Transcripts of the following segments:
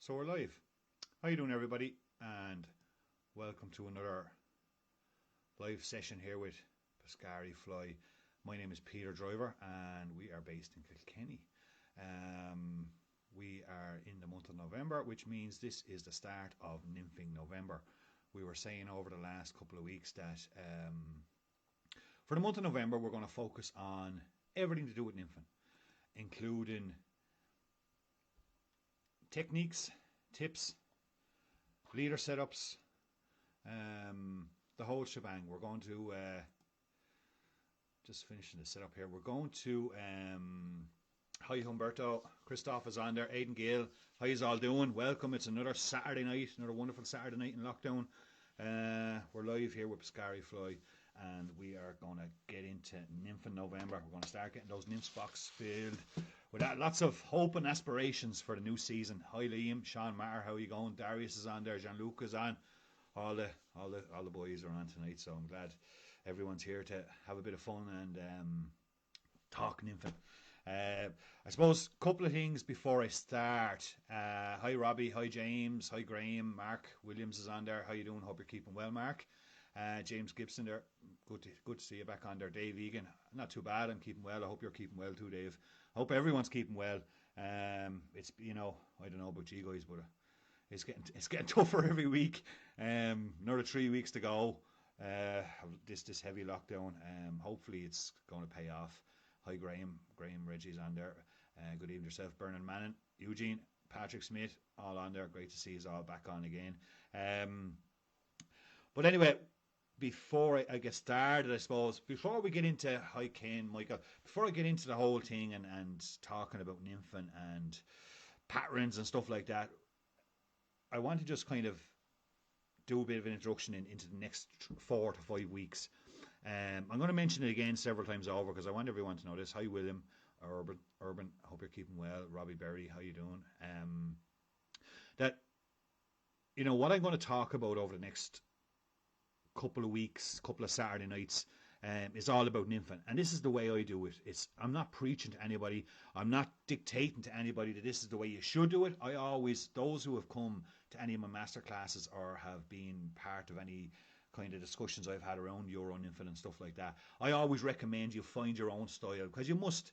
So we're live. How you doing, everybody? And welcome to another live session here with Pescari Fly. My name is Peter Driver, and we are based in Kilkenny. We are in the month of November, which means this is the start of nymphing November. We were saying over the last couple of weeks that for the month of November, we're going to focus on everything to do with nymphing, including techniques, tips, leader setups, the whole shebang. We're going to just finishing the setup here. We're going to hi Humberto, Christoph is on there, Aidan Gale. How you all doing? Welcome. It's another Saturday night, another wonderful Saturday night in lockdown. We're live here with Pescari Fly, and we are going to get into nymph in November. We're going to start getting those nymphs box filled with that. Lots of hope and aspirations for the new season. Hi Liam, Sean Matter, how are you going? Darius is on there, Jean-Luc is on. All the boys are on tonight, so I'm glad everyone's here to have a bit of fun and talk nymphing. I suppose a couple of things before I start. Hi Robbie, hi James, hi Graham, Mark Williams is on there. How you doing? Hope you're keeping well, Mark. James Gibson there, good to see you back on there. Dave Egan, not too bad. I'm keeping well. I hope you're keeping well too, Dave. I hope everyone's keeping well. It's I don't know about you guys, but it's getting tougher every week. Another 3 weeks to go. This heavy lockdown. Hopefully it's going to pay off. Hi Graham Reggie's on there. Good evening yourself, Bernard Mannon, Eugene, Patrick Smith, all on there. Great to see you all back on again. But anyway, before I get started, I suppose, before we get into hi Ken, Michael, before I get into the whole thing and talking about nymphing and patterns and stuff like that, I want to just kind of do a bit of an introduction into the next 4 to 5 weeks. I'm going to mention it again several times over because I want everyone to know this. Hi William, Urban, hope you're keeping well. Robbie Berry, how you doing? That, what I'm going to talk about over the next couple of weeks, couple of Saturday nights, is all about nymphing, and this is the way I do it. I'm not preaching to anybody. I'm not dictating to anybody that this is the way you should do it. Those who have come to any of my master classes or have been part of any kind of discussions I've had around Euro nymphing and stuff like that, I always recommend you find your own style, because you must.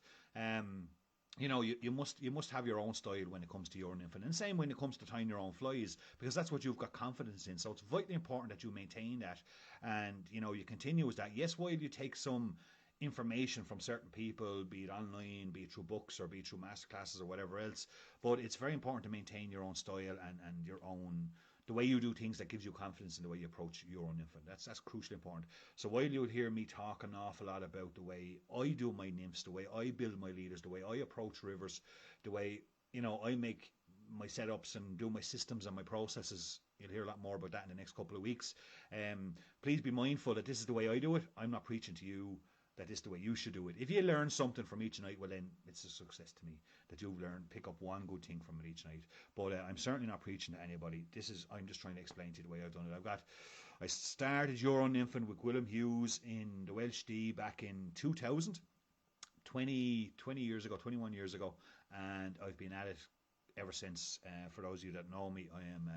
You must have your own style when it comes to your nymphing, and same when it comes to tying your own flies, because that's what you've got confidence in. So it's vitally important that you maintain that, and you continue with that. Yes, while you take some information from certain people, be it online, be it through books, or be it through masterclasses or whatever else, but it's very important to maintain your own style and your own, the way you do things that gives you confidence in the way you approach your own nymphing. That's crucially important. So while you'll hear me talk an awful lot about the way I do my nymphs, the way I build my leaders, the way I approach rivers, the way I make my setups and do my systems and my processes, you'll hear a lot more about that in the next couple of weeks. Please be mindful that this is the way I do it. I'm not preaching to you that is the way you should do it. If you learn something from each night, well then it's a success to me that you've learned, pick up one good thing from it each night. But I'm certainly not preaching to anybody. I'm just trying to explain to you the way I've done it. I started Euro nymphing with Willem Hughes in the Welsh D back in 2000, 20 years ago, 21 years ago, and I've been at it ever since. For those of you that know me, I am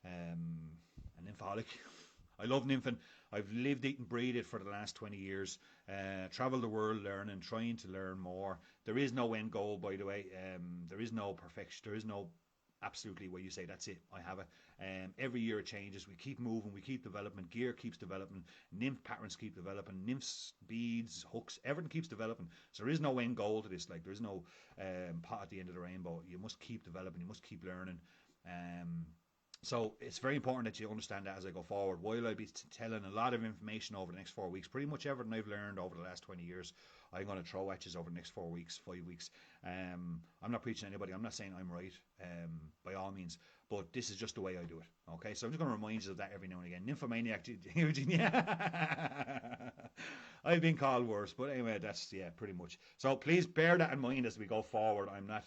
an nymphaholic. I love nymphing. I've lived, eat and breathed it for the last 20 years. Traveled the world learning, trying to learn more. There is no end goal, by the way. There is no perfection. There is no absolutely where you say, that's it, I have it. Every year it changes. We keep moving. We keep developing. Gear keeps developing. Nymph patterns keep developing. Nymphs, beads, hooks, everything keeps developing. So there is no end goal to this. Like, there is no pot at the end of the rainbow. You must keep developing. You must keep learning. So it's very important that you understand that as I go forward. While I'll be telling a lot of information over the next 4 weeks, pretty much everything I've learned over the last 20 years, I'm going to throw at you over the next 4 weeks, 5 weeks. I'm not preaching to anybody. I'm not saying I'm right, by all means, but this is just the way I do it. Okay, so I'm just going to remind you of that every now and again. Nymphomaniac, Eugene, yeah. I've been called worse, but anyway, that's, pretty much. So please bear that in mind as we go forward. I'm not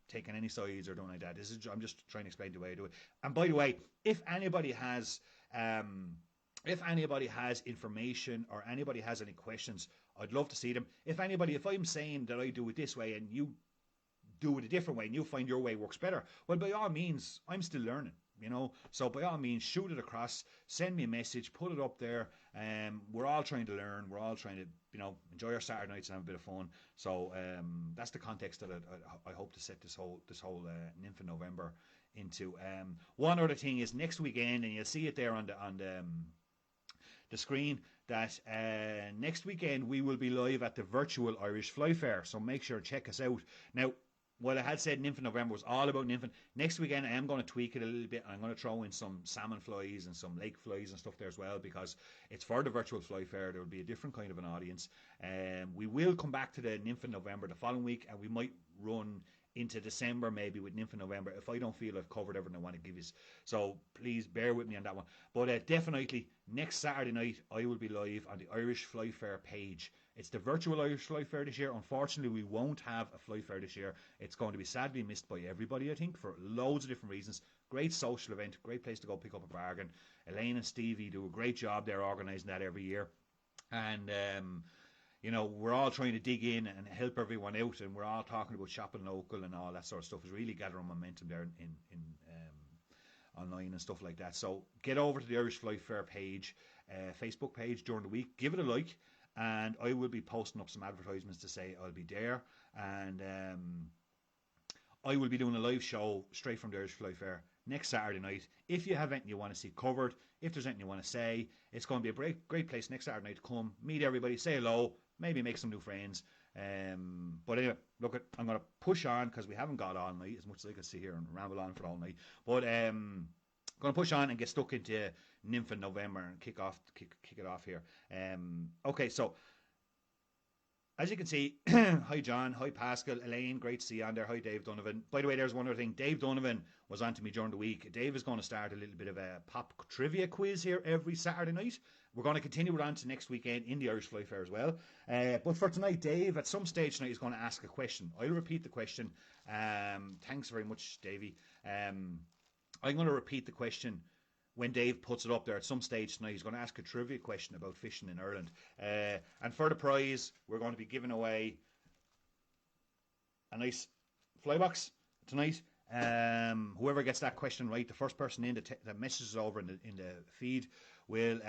taking any sides or doing like that. I'm just trying to explain the way I do it. And by the way, if anybody has information or anybody has any questions, I'd love to see them. If I'm saying that I do it this way and you do it a different way and you find your way works better, well, by all means, I'm still learning. So by all means, shoot it across, send me a message, put it up there. We're all trying to learn. We're all trying to, enjoy our Saturday nights and have a bit of fun. So that's the context that I hope to set this whole Nymph in November into. One other thing is next weekend, and you'll see it there on the screen, that next weekend we will be live at the virtual Irish Fly Fair. So make sure to check us out. Now, what I had said Nymph in November was all about nymphing. Next weekend I am going to tweak it a little bit. I'm going to throw in some salmon flies and some lake flies and stuff there as well, because it's for the virtual fly fair. There will be a different kind of an audience. We will come back to the Nymph in November the following week, and we might run into December maybe with Nymph in November if I don't feel I've covered everything I want to give you. So please bear with me on that one. But definitely next Saturday night I will be live on the Irish Fly Fair page. It's the virtual Irish Fly Fair this year. Unfortunately, we won't have a Fly Fair this year. It's going to be sadly missed by everybody, I think, for loads of different reasons. Great social event, great place to go pick up a bargain. Elaine and Stevie do a great job there organising that every year. And, we're all trying to dig in and help everyone out, and we're all talking about shopping local and all that sort of stuff. Is really gathering momentum there in online and stuff like that. So get over to the Irish Fly Fair page, Facebook page during the week. Give it a like. And I will be posting up some advertisements to say I'll be there. And I will be doing a live show straight from the Irish Fly Fair next Saturday night. If you have anything you want to see covered, if there's anything you want to say, it's going to be a great place next Saturday night to come, meet everybody, say hello, maybe make some new friends. But anyway, look, I'm going to push on because we haven't got all night, as much as I can sit here and ramble on for all night. But going to push on and get stuck into Nymph in November and kick it off here. Okay, so as you can see, hi John, hi Pascal, Elaine, great to see you on there. Hi Dave Donovan. By the way, there's one other thing. Dave Donovan was on to me during the week. Dave is going to start a little bit of a pop trivia quiz here every Saturday night. We're going to continue it on to next weekend in the Irish Fly Fair as well. But for tonight, Dave, at some stage tonight, is going to ask a question. I'll repeat the question. Thanks very much, Davey. I'm going to repeat the question when Dave puts it up there at some stage tonight. He's going to ask a trivia question about fishing in Ireland. And for the prize, we're going to be giving away a nice fly box tonight. Whoever gets that question right, the first person in that messages over in the feed will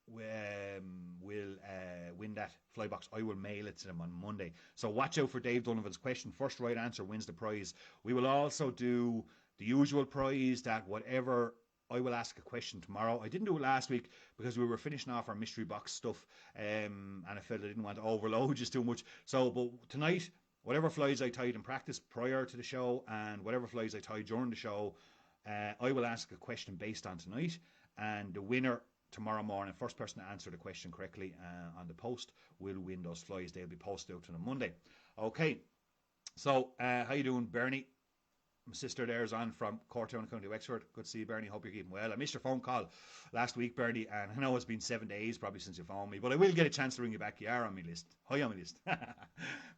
win that fly box. I will mail it to them on Monday. So watch out for Dave Donovan's question. First right answer wins the prize. We will also do the usual prize, that whatever, I will ask a question tomorrow. I didn't do it last week because we were finishing off our mystery box stuff, and I felt I didn't want to overload just too much. So, but tonight, whatever flies I tied in practice prior to the show and whatever flies I tied during the show, I will ask a question based on tonight, and the winner tomorrow morning, first person to answer the question correctly on the post, will win those flies. They'll be posted out on a Monday. Okay, so how you doing, Bernie? My sister there is on from Cortown, County Wexford. Good to see you, Bernie. Hope you're keeping well. I missed your phone call last week, Bernie, and I know it's been 7 days probably since you phoned me, but I will get a chance to ring you back. You are on my list. High on my list.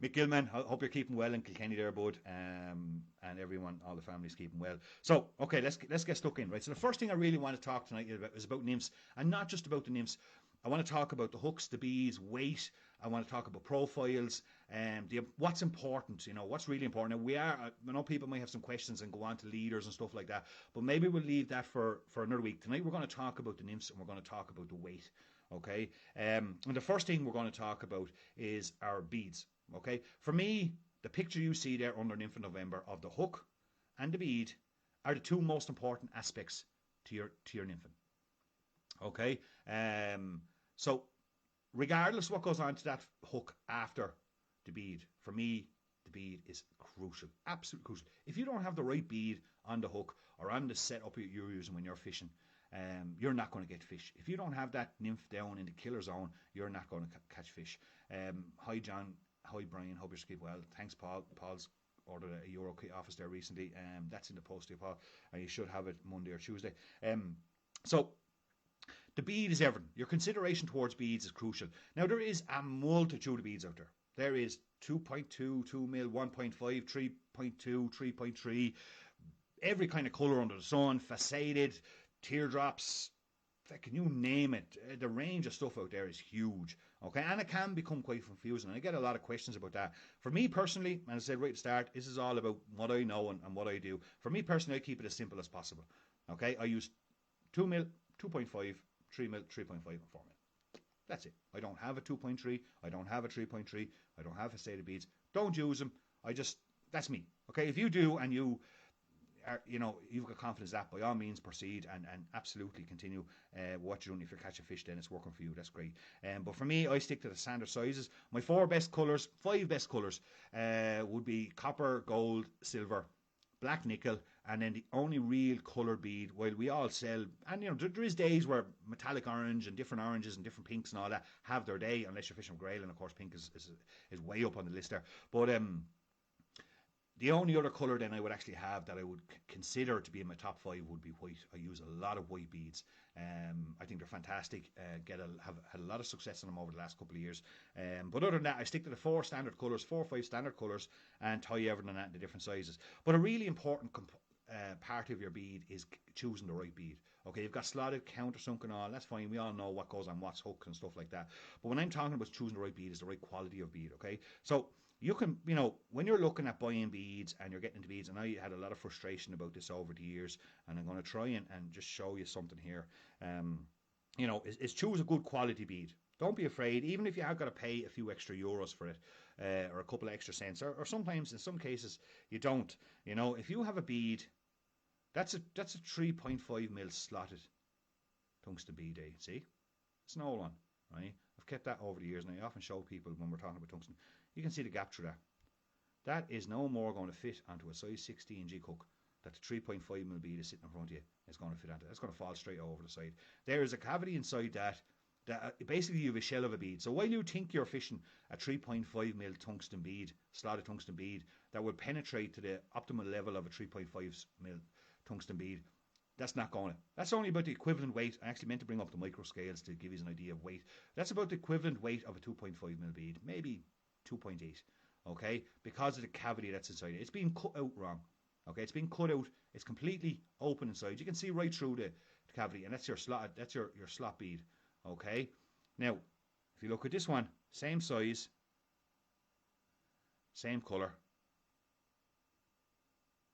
Mick Gilman, hope you're keeping well in Kilkenny there, bud, and everyone, all the families keeping well. So, okay, let's get stuck in, right? So the first thing I really want to talk tonight is about nymphs, and not just about the nymphs. I want to talk about the hooks, the beads, weight. I want to talk about profiles, and what's important, what's really important. Now, I know people might have some questions and go on to leaders and stuff like that, but maybe we'll leave that for another week. Tonight we're going to talk about the nymphs and we're going to talk about the weight, okay? And the first thing we're going to talk about is our beads, okay? For me, the picture you see there under Nymph in November of the hook and the bead are the two most important aspects to your nymphing, okay? So regardless what goes on to that hook after the bead, for me, the bead is crucial, absolutely crucial. If you don't have the right bead on the hook or on the setup you're using when you're fishing, you're not going to get fish. If you don't have that nymph down in the killer zone, you're not going to catch fish. Hi, John. Hi, Brian. Hope you're keeping well. Thanks, Paul. Paul's ordered a Euro kit office there recently. That's in the post here, Paul, and you should have it Monday or Tuesday. So the bead is everything. Your consideration towards beads is crucial. Now, there is a multitude of beads out there. There is 2.2, 2 mil, 1.5, 3.2, 3.3, every kind of colour under the sun, facetted, teardrops, can you name it? The range of stuff out there is huge, okay? And it can become quite confusing. And I get a lot of questions about that. For me personally, and I said right at the start, this is all about what I know and what I do. For me personally, I keep it as simple as possible, okay? I use 2 mil, 2.5, 3 mil, 3.5, and 4 mil. That's it. I don't have a 2.3. I don't have a 3.3. I don't have a set of beads. Don't use them. That's me, okay? If you do and you've got confidence that, by all means proceed and absolutely continue what you're doing. If you're catching fish, then it's working for you. That's great. But for me, I stick to the standard sizes. My 5 best colours would be copper, gold, silver, black nickel, and then the only real coloured bead, while we all sell, and there is days where metallic orange and different oranges and different pinks and all that have their day, unless you're fishing grayling. Of course, pink is way up on the list there. But the only other colour then I would actually have that I would consider to be in my top 5 would be white. I use a lot of white beads. I think they're fantastic. Have had a lot of success in them over the last couple of years. But other than that, I stick to the 4 or 5 standard colours, and tie everything on that into different sizes. But a really important part of your bead is choosing the right bead. Okay, you've got slotted, countersunk and all, that's fine. We all know what goes on what's hooked and stuff like that. But when I'm talking about choosing the right bead, is the right quality of bead, okay? So you can, when you're looking at buying beads and you're getting into beads, and I had a lot of frustration about this over the years, and I'm going to try and just show you something here. Is choose a good quality bead. Don't be afraid, even if you have got to pay a few extra euros for it, or a couple of extra cents, or sometimes in some cases you don't. If you have a bead, that's a 3.5 mil slotted tungsten bead, see? It's an old one, right? I've kept that over the years, and I often show people when we're talking about tungsten. You can see the gap through that. That is no more going to fit onto a size 16 G hook that the 3.5 mil bead is sitting in front of you is going to fit onto. It's going to fall straight over the side. There is a cavity inside that basically you have a shell of a bead. So while you think you're fishing a 3.5 mil tungsten bead, slotted tungsten bead, that would penetrate to the optimal level of a 3.5 mil tungsten bead, that's not going to. That's only about the equivalent weight. I actually meant to bring up the micro scales to give you an idea of weight. That's about the equivalent weight of a 2.5 mil bead, maybe 2.8, okay, because of the cavity that's inside it. It's been cut out wrong, okay? It's been cut out. It's completely open inside. You can see right through the cavity, and that's your slot. That's your slot bead, okay? Now, if you look at this one, same size, same color.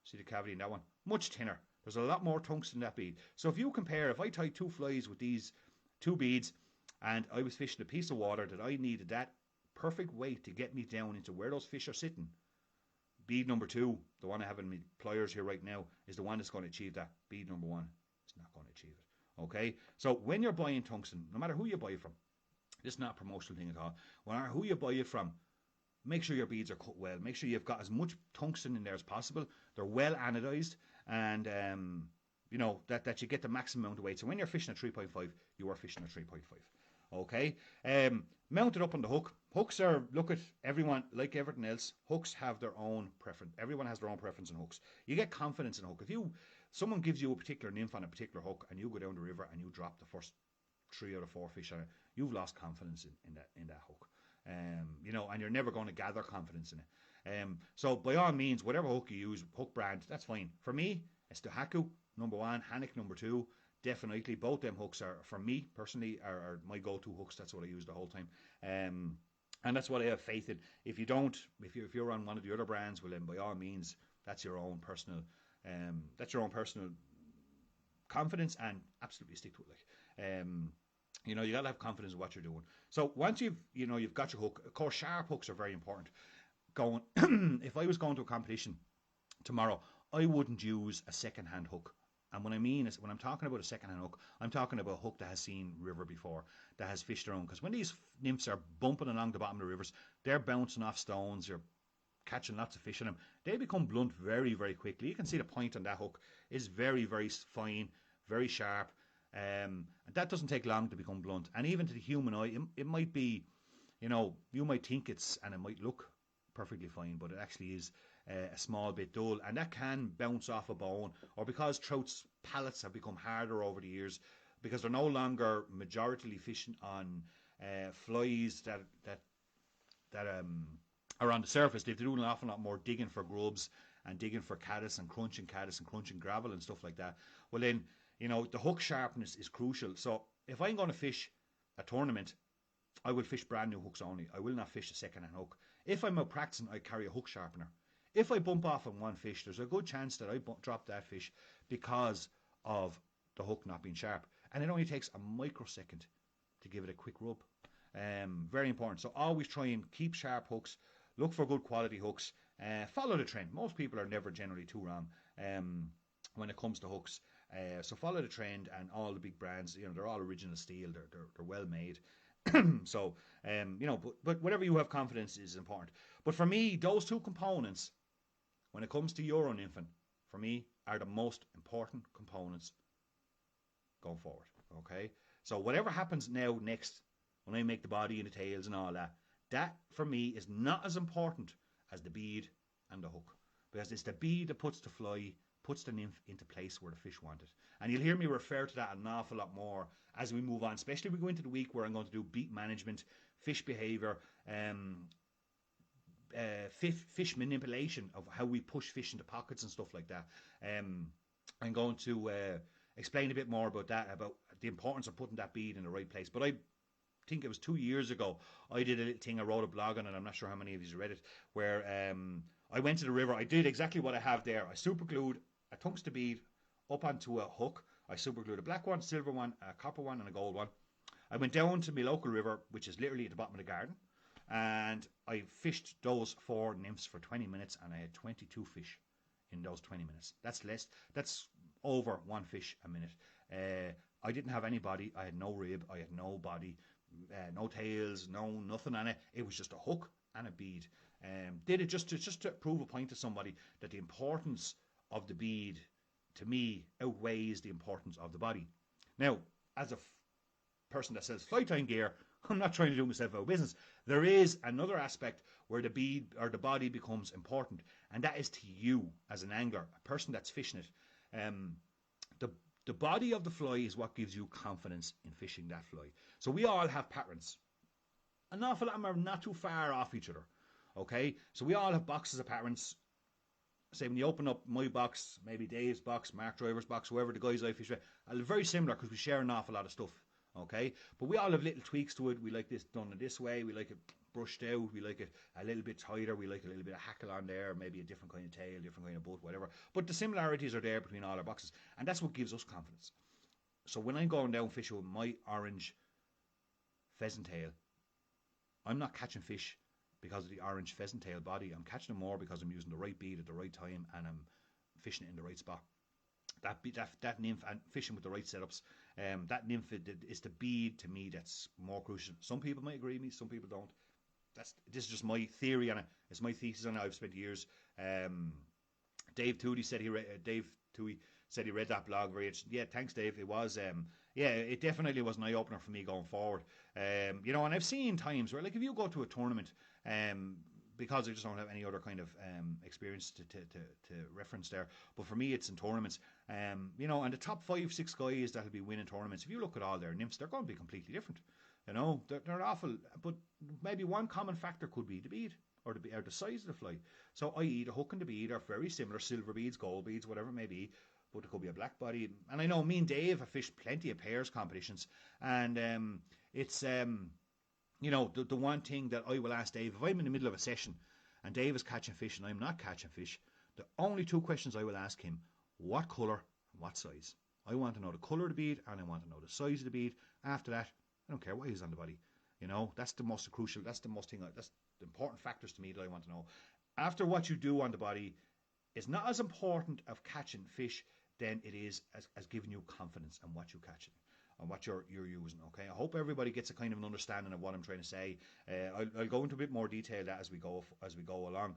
See the cavity in that one? Much thinner. There's a lot more tungsten in that bead. So if you compare, if I tied 2 flies with these 2 beads, and I was fishing a piece of water that I needed that perfect weight to get me down into where those fish are sitting, bead number 2, the one I have in my pliers here right now, is the one that's going to achieve that. Bead number 1 is not going to achieve it, okay? So when you're buying tungsten, no matter who you buy it from, this is not a promotional thing at all, no matter who you buy it from, make sure your beads are cut well. Make sure you've got as much tungsten in there as possible. They're well anodized, and that you get the maximum amount of weight. So when you're fishing at 3.5, you are fishing at 3.5. Okay, mount it up on the hook. Hooks are, look at everyone, like everything else, hooks have their own preference. Everyone has their own preference in hooks. You get confidence in a hook. If someone gives you a particular nymph on a particular hook, and you go down the river and you drop the first 3 out of 4 fish on it, you've lost confidence in that hook. And you're never going to gather confidence in it. So by all means, whatever hook you use, hook brand, that's fine. For me, it's the Haku number 1, Hanik number 2. Definitely, both them hooks are, for me personally, are my go-to hooks. That's what I use the whole time, and that's what I have faith in. If you're on one of the other brands, well then by all means, that's your own personal confidence, and absolutely stick to it. You gotta have confidence in what you're doing. So once you've got your hook, of course, sharp hooks are very important. If I was going to a competition tomorrow, I wouldn't use a second-hand hook. And what I mean is, when I'm talking about a second-hand hook, I'm talking about a hook that has seen river before, that has fished around. Because when these nymphs are bumping along the bottom of the rivers, they're bouncing off stones, you're catching lots of fish in them. They become blunt very, very quickly. You can see the point on that hook is very, very fine, very sharp. And that doesn't take long to become blunt. And even to the human eye, it might be, you might think and it might look perfectly fine, but it actually is a small bit dull, and that can bounce off a bone, or because trout's palates have become harder over the years, because they're no longer majoritarily fishing on flies that are on the surface. They're doing an awful lot more digging for grubs and digging for caddis and crunching gravel and stuff like that, well then, the hook sharpness is crucial. So if I'm going to fish a tournament, I will fish brand new hooks only. I will not fish a second-hand hook. If I'm out practicing, I carry a hook sharpener. If I bump off on one fish, there's a good chance that I drop that fish because of the hook not being sharp. And it only takes a microsecond to give it a quick rub. Very important. So always try and keep sharp hooks. Look for good quality hooks. Follow the trend. Most people are never generally too wrong when it comes to hooks. So follow the trend, and all the big brands, they're all original steel. They're well made. So but whatever you have confidence is important. But for me, those two components, when it comes to Euro nymphing, for me are the most important components going forward. Okay, so whatever happens next, when I make the body and the tails and all that, that for me is not as important as the bead and the hook, because it's the bead that puts the nymph into place where the fish want it. And you'll hear me refer to that an awful lot more as we move on, especially if we go into the week where I'm going to do beat management, fish behavior, fish manipulation, of how we push fish into pockets and stuff like that. I'm going to explain a bit more about that, about the importance of putting that bead in the right place. But I think it was 2 years ago, I did a little thing, I wrote a blog on it, I'm not sure how many of you read it, where I went to the river, I did exactly what I have there. I super glued a tungsten bead up onto a hook. I super glued a black one, silver one, a copper one, and a gold one. I went down to my local river, which is literally at the bottom of the garden, and I fished those 4 nymphs for 20 minutes, and I had 22 fish in those 20 minutes. That's over 1 fish a minute. I didn't have any body. I had no rib. I had no body, no tails, nothing on it. It was just a hook and a bead. Did it just to prove a point to somebody that the importance of the bead, to me, outweighs the importance of the body. Now, as a person that sells fly tying gear, I'm not trying to do myself out of business. There is another aspect where the bead or the body becomes important, and that is to you as an angler, a person that's fishing it. The body of the fly is what gives you confidence in fishing that fly. So we all have patterns. An awful lot of them are not too far off each other. Okay, so we all have boxes of patterns. Say when you open up my box, maybe Dave's box, Mark Driver's box, whoever the guys I fish with, are very similar because we share an awful lot of stuff. Okay, but we all have little tweaks to it. We like this done in this way. We like it brushed out. We like it a little bit tighter. We like a little bit of hackle on there, maybe a different kind of tail, different kind of butt, whatever. But the similarities are there between all our boxes, and that's what gives us confidence. So when I'm going down fishing with my orange pheasant tail, I'm not catching fish because of the orange pheasant tail body. I'm catching them more because I'm using the right bead at the right time, and I'm fishing it in the right spot. That nymph, and fishing with the right setups, that nymph is the bead to me that's more crucial. Some people might agree with me, some people don't. This is just my theory on it. It's my thesis on it. I've spent years. Dave Toohey said he read that blog. Very interesting. Yeah, thanks, Dave. It was it definitely was an eye opener for me going forward. And I've seen times where, like, if you go to a tournament, because I just don't have any other kind of experience to reference there. But for me, it's in tournaments. And the top 5-6 guys that'll be winning tournaments, if you look at all their nymphs, they're going to be completely different. They're awful. But maybe one common factor could be the bead or the size of the fly. So, i.e., the hook and the bead are very similar, silver beads, gold beads, whatever it may be. But it could be a black body. And I know me and Dave have fished plenty of pairs competitions, and it's the one thing that I will ask Dave, if I'm in the middle of a session and Dave is catching fish and I'm not catching fish, the only 2 questions I will ask him: what colour and what size. I want to know the colour of the bead, and I want to know the size of the bead. After that, I don't care what is on the body. That's the most crucial, that's the important factors to me that I want to know. After what you do on the body is not as important of catching fish than it is as giving you confidence in what you're catching and what you're using. Okay, I hope everybody gets a kind of an understanding of what I'm trying to say. I'll go into a bit more detail that as we go along.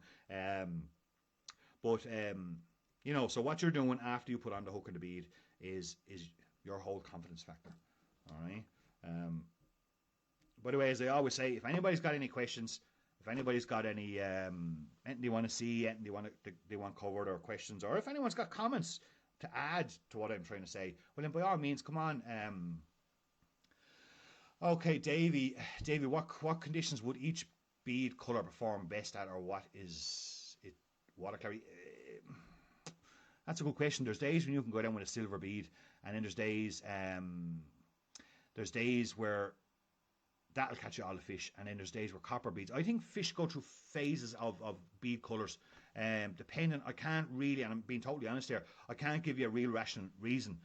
So what you're doing after you put on the hook and the bead is your whole confidence factor. All right. By the way, as I always say, if anybody's got any questions, if anybody's got any anything they want to see, anything they want covered, or questions, or if anyone's got comments to add to what I'm trying to say, well then by all means, come on. Okay, Davey, what conditions would each bead colour perform best at, or what is it? Water clarity. That's a good question. There's days when you can go down with a silver bead, and then there's days where that'll catch you all the fish, and then there's days where copper beads. I think fish go through phases of bead colours, depending. I can't really, and I'm being totally honest here, I can't give you a real rational reason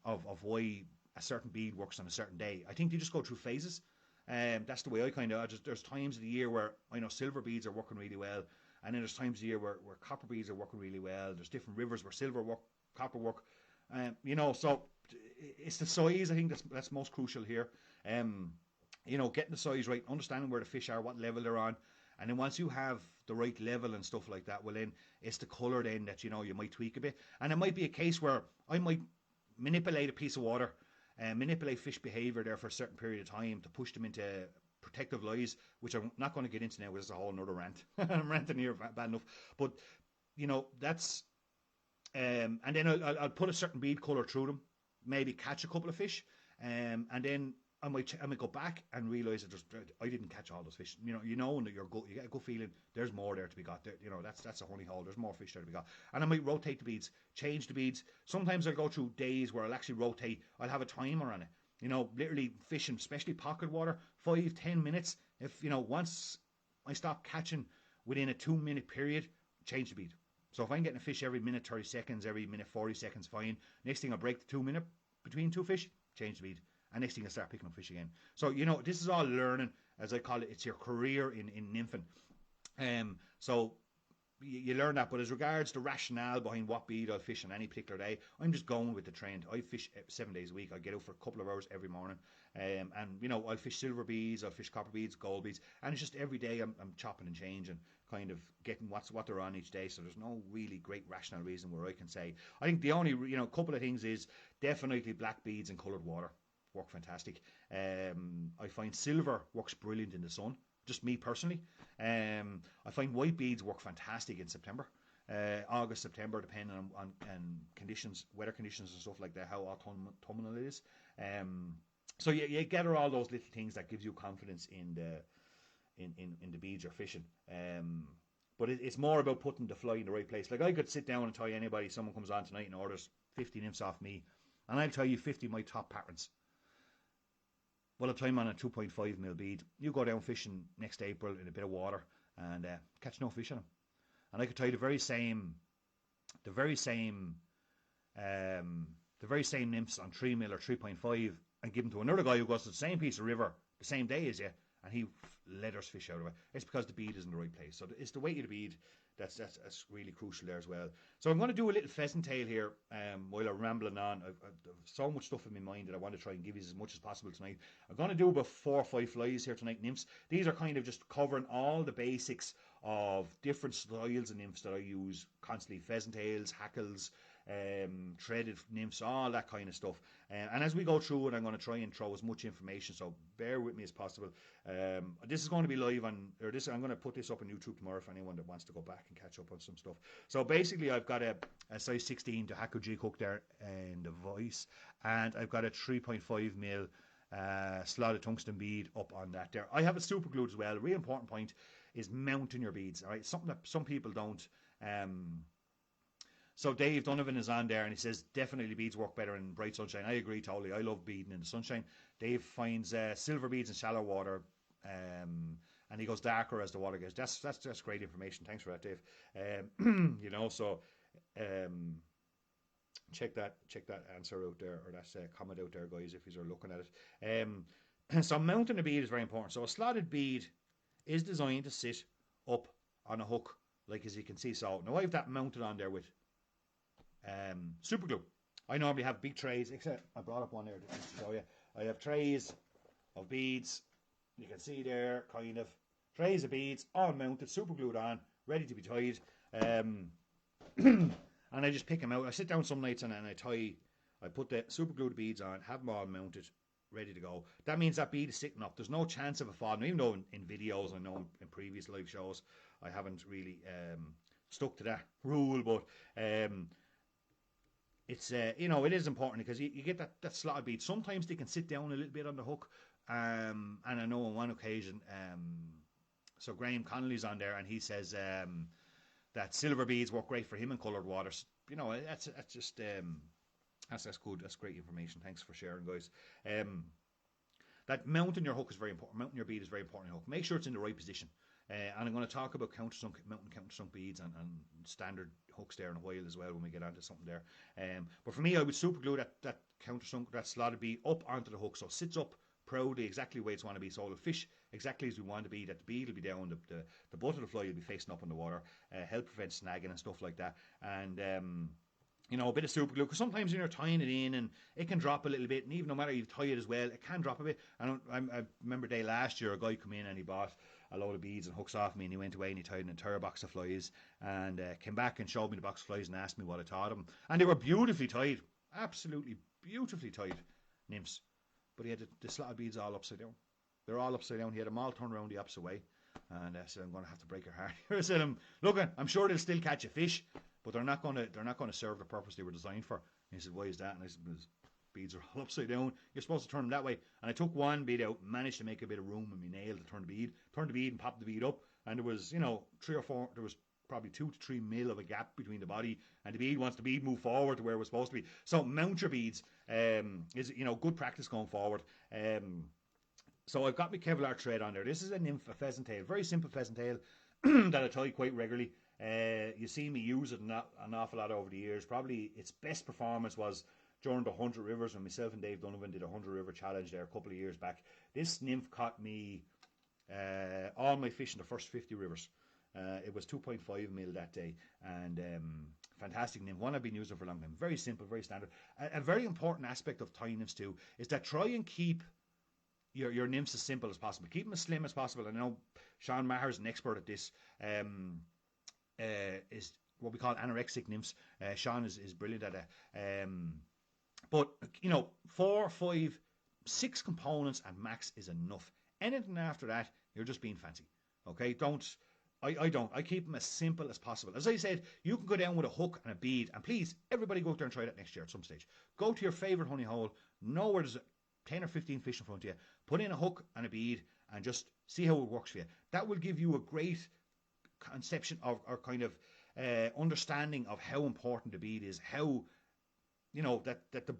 of why a certain bead works on a certain day. I think they just go through phases. That's the way I kind of. There's times of the year where I know silver beads are working really well, and then there's times of the year where copper beads are working really well. There's different rivers where silver work, copper work. So it's the size. I think that's most crucial here. Getting the size right, understanding where the fish are, what level they're on, and then once you have the right level and stuff like that, well then it's the colour then that you might tweak a bit, and it might be a case where I might manipulate a piece of water and manipulate fish behaviour there for a certain period of time to push them into protective lies, which I'm not going to get into now because it's a whole another rant. I'm ranting here bad enough, but that's and then I'll put a certain bead colour through them, maybe catch a couple of fish, and then I might go back and realise that I didn't catch all those fish. And that you get a good feeling there's more there to be got. There, that's a honey hole. There's more fish there to be got. And I might rotate the beads, change the beads. Sometimes I'll go through days where I'll actually rotate. I'll have a timer on it. Literally fishing, especially pocket water, 5-10 minutes. If once I stop catching within a 2-minute period, change the bead. So if I'm getting a fish every minute 30 seconds, every minute 40 seconds, fine. Next thing I break the 2 minute between two fish, change the bead. And next thing I start picking up fish again. So, this is all learning, as I call it. It's your career in nymphing. So you learn that. But as regards the rationale behind what bead I'll fish on any particular day, I'm just going with the trend. I fish 7 days a week. I get out for a couple of hours every morning. I'll fish silver beads, I'll fish copper beads, gold beads. And it's just every day I'm chopping and changing, kind of getting what they're on each day. So there's no really great rational reason where I can say. I think the only, couple of things is definitely black beads and coloured water work fantastic. I find silver works brilliant in the sun, just me personally. I find white beads work fantastic in September, August, September, depending on conditions, weather conditions and stuff like that, how autumnal it is. So you gather all those little things that gives you confidence in the beads you're fishing. But it's more about putting the fly in the right place. Like I could sit down and tell you anybody, someone comes on tonight and orders 50 nymphs off me, and I'll tell you 50 of my top patterns. Well, I'll time on a 2.5mm bead. You go down fishing next April in a bit of water and catch no fish on them. And I could tell you the very same nymphs on 3mm or 3.5 and give them to another guy who goes to the same piece of river the same day as you, and he leathers fish out of it. It's because the bead is in the right place. So it's the weight of the bead that's really crucial there as well. So I'm going to do a little pheasant tail here while I'm rambling on. I've so much stuff in my mind that I want to try and give you as much as possible tonight. I'm going to do about 4 or 5 flies here tonight, nymphs. These are kind of just covering all the basics of different styles of nymphs that I use constantly. Pheasant tails, hackles, threaded nymphs, all that kind of stuff. And as we go through it, I'm going to try and throw as much information, so bear with me as possible. This is going to be live I'm going to put this up on YouTube tomorrow for anyone that wants to go back and catch up on some stuff. So basically I've got a size 16 to Haku Jig hook there in the voice, and I've got a 3.5mm slotted tungsten bead up on that there. I have it super glued as well. A really important point is mounting your beads. All right, something that some people don't. So Dave Donovan is on there and he says definitely beads work better in bright sunshine. I agree totally. I love beading in the sunshine. Dave finds silver beads in shallow water, and he goes darker as the water gets. That's great information. Thanks for that, Dave. Check that answer out there, or that comment out there, guys, if you're looking at it. So mounting a bead is very important. So a slotted bead is designed to sit up on a hook, like as you can see. So now I have that mounted on there with super glue. I normally have big trays, except I brought up one there just to show you. I have trays of beads. You can see there, kind of trays of beads, all mounted, super glued on, ready to be tied. And I just pick them out. I sit down some nights and I put the super glued beads on, have them all mounted, ready to go. That means that bead is sitting up. There's no chance of a falling. Even though in videos, I know in previous live shows, I haven't really stuck to that rule, but it's it is important because you get that slotted bead. Sometimes they can sit down a little bit on the hook, and I know on one occasion, so Graham Connolly's on there and he says that silver beads work great for him in coloured waters. You know, that's just that's good. That's great information. Thanks for sharing, guys. That mounting your hook is very important. Mounting your bead is very important in hook. Make sure it's in the right position. And I'm going to talk about mounting countersunk beads and standard hooks there in a while as well when we get onto something there. But for me, I would super glue that countersunk, that slotted bead up onto the hook so it sits up proudly exactly the way it's want to be. So it'll fish exactly as we want to be. That the bead will be down, the butt of the fly will be facing up in the water, help prevent snagging and stuff like that. And you know, a bit of super glue, because sometimes when you're tying it in and it can drop a little bit, and even no matter you tie it as well, it can drop a bit. And I remember day last year, a guy come in and he bought a load of beads and hooks off me, and he went away and he tied an entire box of flies, and came back and showed me the box of flies and asked me what I thought of them. And they were beautifully tied, absolutely beautifully tied nymphs. But he had the slot of beads all upside down. They're all upside down. He had them all turned around the opposite way. And I said, I'm going to have to break your heart here. I said, look, I'm sure they'll still catch a fish, but they're not going to serve the purpose they were designed for. And he said, why is that? And I said, because beads are all upside down. You're supposed to turn them that way. And I took one bead out, managed to make a bit of room in my nail to turn the bead and pop the bead up. And there was, you know, there was probably 2 to 3 mil of a gap between the body and the bead once the bead moved forward to where it was supposed to be. So mount your beads is, you know, good practice going forward. So I've got my Kevlar thread on there. This is a nymph, a pheasant tail, very simple pheasant tail that I tie quite regularly. You see me use it an awful lot over the years. Probably its best performance was during the 100 Rivers when myself and Dave Donovan did a 100 River challenge there a couple of years back. This nymph caught me all my fish in the first 50 rivers. It was 2.5 mil that day, and fantastic nymph. One I've been using for a long time. Very simple, very standard. A very important aspect of tying nymphs too is that try and keep your nymphs as simple as possible. Keep them as slim as possible. I know Sean Maher is an expert at this. Is what we call anorexic nymphs. Sean is brilliant at it. But you know, 4, 5, 6 components and max is enough. Anything after that, you're just being fancy. Okay, I keep them as simple as possible. As I said, you can go down with a hook and a bead, and please, everybody go out there and try that next year at some stage. Go to your favourite honey hole, know where there's 10 or 15 fish in front of you, put in a hook and a bead, and just see how it works for you. That will give you a great conception of, or kind of understanding of how important the bead is, how, you know, that the,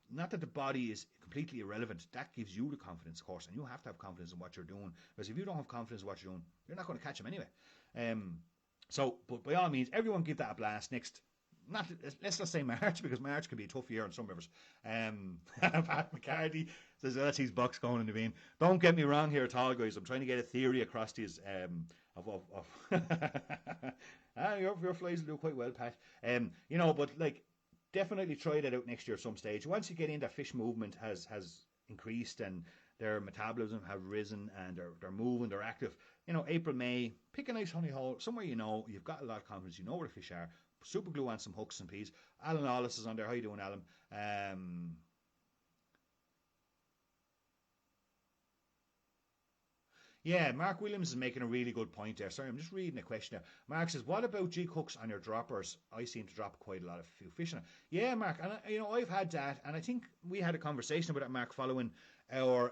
not that the body is completely irrelevant. That gives you the confidence, of course, and you have to have confidence in what you're doing, because if you don't have confidence in what you're doing, you're not going to catch them anyway. So, but by all means, everyone give that a blast next. Let's not say March, because March can be a tough year in some rivers. Pat McCarthy says that's his box going in the vein. Don't get me wrong here at all, guys. I'm trying to get a theory across to you your flies will do quite well, Pat. You know, but like, definitely try that out next year at some stage. Once you get in, that fish movement has increased and their metabolism have risen and they're moving, they're active. You know, April, May, pick a nice honey hole somewhere you know you've got a lot of confidence. You know where the fish are. Super glue on some hooks and peas. Alan Allis is on there. How you doing, Alan? Yeah, Mark Williams is making a really good point there. Sorry, I'm just reading a question there. Mark says, what about jig hooks on your droppers? I seem to drop quite a lot of fish on it. Yeah, Mark, and you know, I've had that, and I think we had a conversation about that, Mark, following our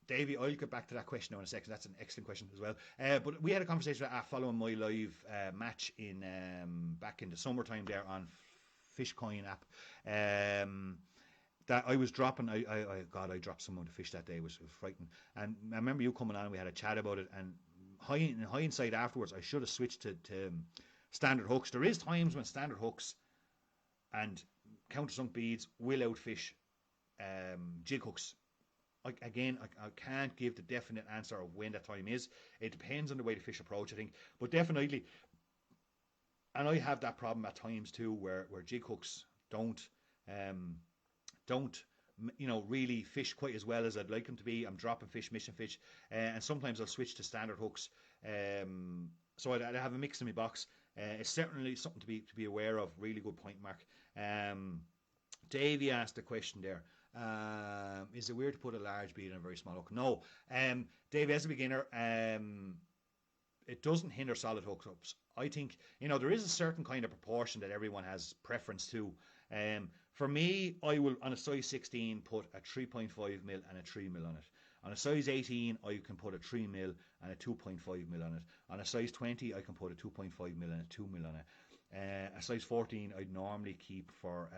Davey, I'll get back to that question now in a second. That's an excellent question as well. But we had a conversation following my live match in back in the summertime there on Fishcoin app. That I was dropping. I dropped some of the fish that day. It was frightening. And I remember you coming on and we had a chat about it. And in hindsight afterwards, I should have switched to standard hooks. There is times when standard hooks and countersunk beads will outfish jig hooks. I can't give the definite answer of when that time is. It depends on the way the fish approach, I think. But definitely, and I have that problem at times too, where jig hooks don't you know, really fish quite as well as I'd like them to be. I'm dropping fish, missing fish, and sometimes I'll switch to standard hooks. So I have a mix in my box. It's certainly something to be aware of. Really good point, Mark. Davey asked a question there. Is it weird to put a large bead on a very small hook? No. Dave, as a beginner, it doesn't hinder solid hookups. I think, you know, there is a certain kind of proportion that everyone has preference to. For me, I will, on a size 16, put a 3.5 mil and a 3 mil on it. On a size 18, I can put a 3 mil and a 2.5 mil on it. On a size 20, I can put a 2.5 mil and a 2 mil on it. A size 14, I'd normally keep for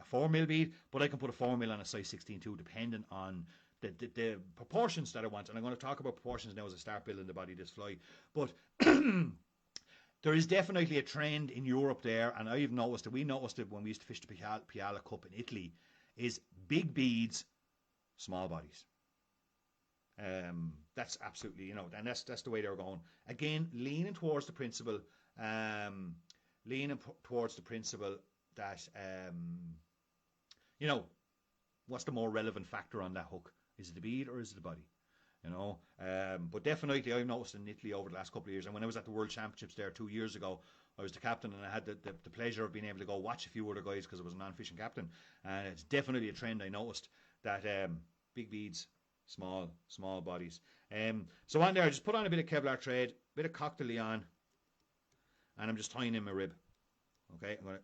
a 4 mil bead, but I can put a 4 mil on a size 16 too, depending on the proportions that I want. And I'm going to talk about proportions now as I start building the body of this fly. But there is definitely a trend in Europe there, and I've noticed it. We noticed it when we used to fish the Piala Cup in Italy, is big beads, small bodies. That's absolutely, and that's the way they're going. Again, leaning towards the principle, towards the principle that, what's the more relevant factor on that hook? Is it the bead or is it the body? But definitely I've noticed in Italy over the last couple of years, and when I was at the World Championships there 2 years ago, I was the captain, and I had the pleasure of being able to go watch a few other guys because I was a non-fishing captain, and it's definitely a trend I noticed that big beads, small bodies. So on there, I just put on a bit of Kevlar thread, bit of Coq de Leon, and I'm just tying in my rib. Okay, I'm going to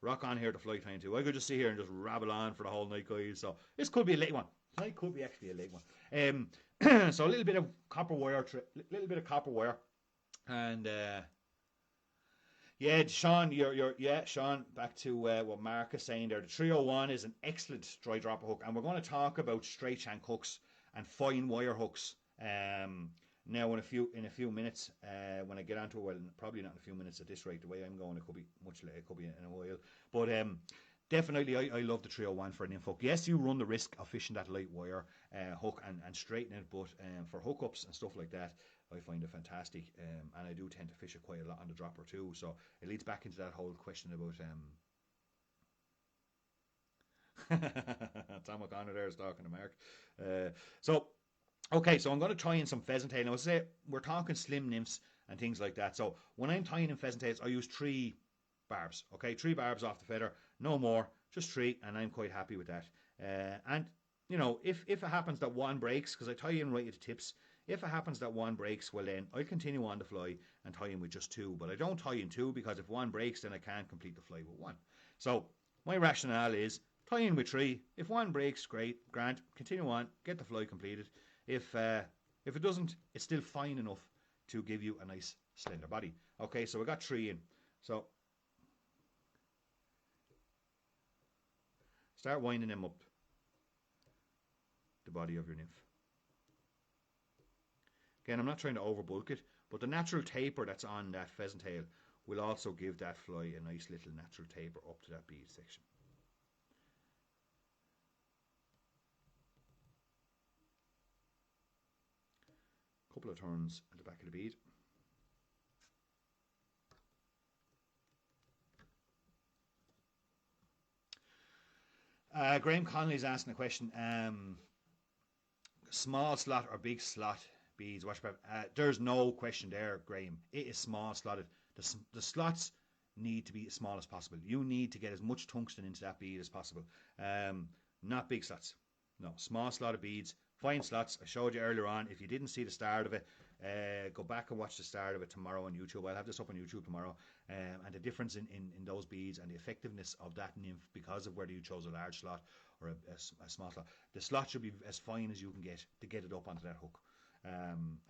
rock on here to fly tying too. I could just sit here and just rabble on for the whole night, guys, so this could be a late one. It could be actually a late one. So a little bit of copper wire, and yeah, Sean, Sean, back to what Mark is saying there. The 301 is an excellent dry dropper hook, and we're going to talk about straight shank hooks and fine wire hooks now in a few minutes when I get onto it. Well, probably not in a few minutes at this rate. The way I'm going, it could be much later. It could be in a while, but definitely I love the 301 for an nymph hook. Yes, you run the risk of fishing that light wire hook and straighten it, but for hookups and stuff like that, I find it fantastic, and I do tend to fish it quite a lot on the dropper too, so it leads back into that whole question about Tom O'Connor there is talking to Mark. Okay, so I'm going to tie in some pheasant tail. Now, I say we're talking slim nymphs and things like that, so when I'm tying in pheasant tails, I use 3 barbs, okay, 3 barbs off the feather, no more, just 3, and I'm quite happy with that. And if it happens that one breaks, because I tie in right at the tips, if it happens that one breaks, well then I'll continue on the fly and tie in with just 2, but I don't tie in 2 because if one breaks, then I can't complete the fly with 1. So my rationale is tie in with 3. If one breaks, great, grand, continue on, get the fly completed. If it doesn't, it's still fine enough to give you a nice slender body. Okay, so we got 3 in. So start winding them up the body of your nymph. Again, I'm not trying to overbulk it, but the natural taper that's on that pheasant tail will also give that fly a nice little natural taper up to that bead section. Couple of turns at the back of the bead. Graham Connolly's asking a question. Small slot or big slot beads? There's no question there, Graham. It is small slotted. The slots need to be as small as possible. You need to get as much tungsten into that bead as possible. Not big slots. No, small slotted beads. Fine slots. I showed you earlier on. If you didn't see the start of it, go back and watch the start of it tomorrow on YouTube. I'll have this up on YouTube tomorrow. And the difference in those beads and the effectiveness of that nymph because of whether you chose a large slot or a small slot. The slot should be as fine as you can get to get it up onto that hook.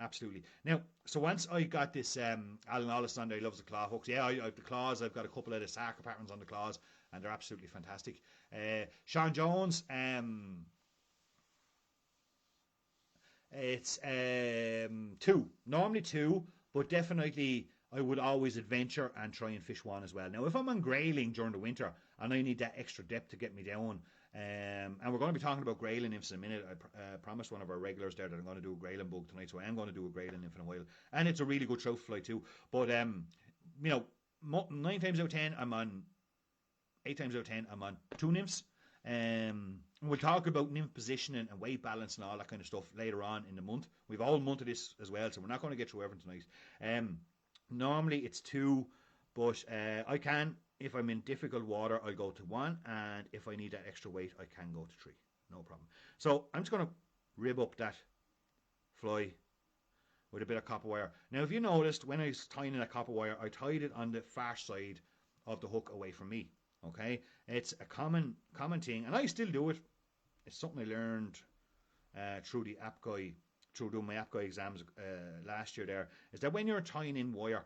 Absolutely. Now, so once I got this Alan Ollis on there, he loves the claw hooks. Yeah, the claws, I've got a couple of the Sarker patterns on the claws, and they're absolutely fantastic. Sean Jones, it's 2, normally 2, but definitely I would always adventure and try and fish 1 as well. Now, if I'm on grayling during the winter and I need that extra depth to get me down, and we're going to be talking about grayling nymphs in a minute. I promised one of our regulars there that I'm going to do a grayling bug tonight, so I am going to do a grayling nymph in a while, and it's a really good trout fly too. But 9 times out of 10, I'm on 8 times out of 10, I'm on 2 nymphs. We'll talk about nymph positioning and weight balance and all that kind of stuff later on in the month. We've a whole month of this as well, so we're not going to get through everything tonight. Normally it's 2, but I can, if I'm in difficult water, I'll go to 1, and if I need that extra weight, I can go to 3. No problem. So I'm just going to rib up that fly with a bit of copper wire. Now, if you noticed, when I was tying in that copper wire, I tied it on the far side of the hook away from me. Okay, it's a common thing, and I still do it. It's something I learned through the APGAI, through doing my APGAI exams last year there, is that when you're tying in wire,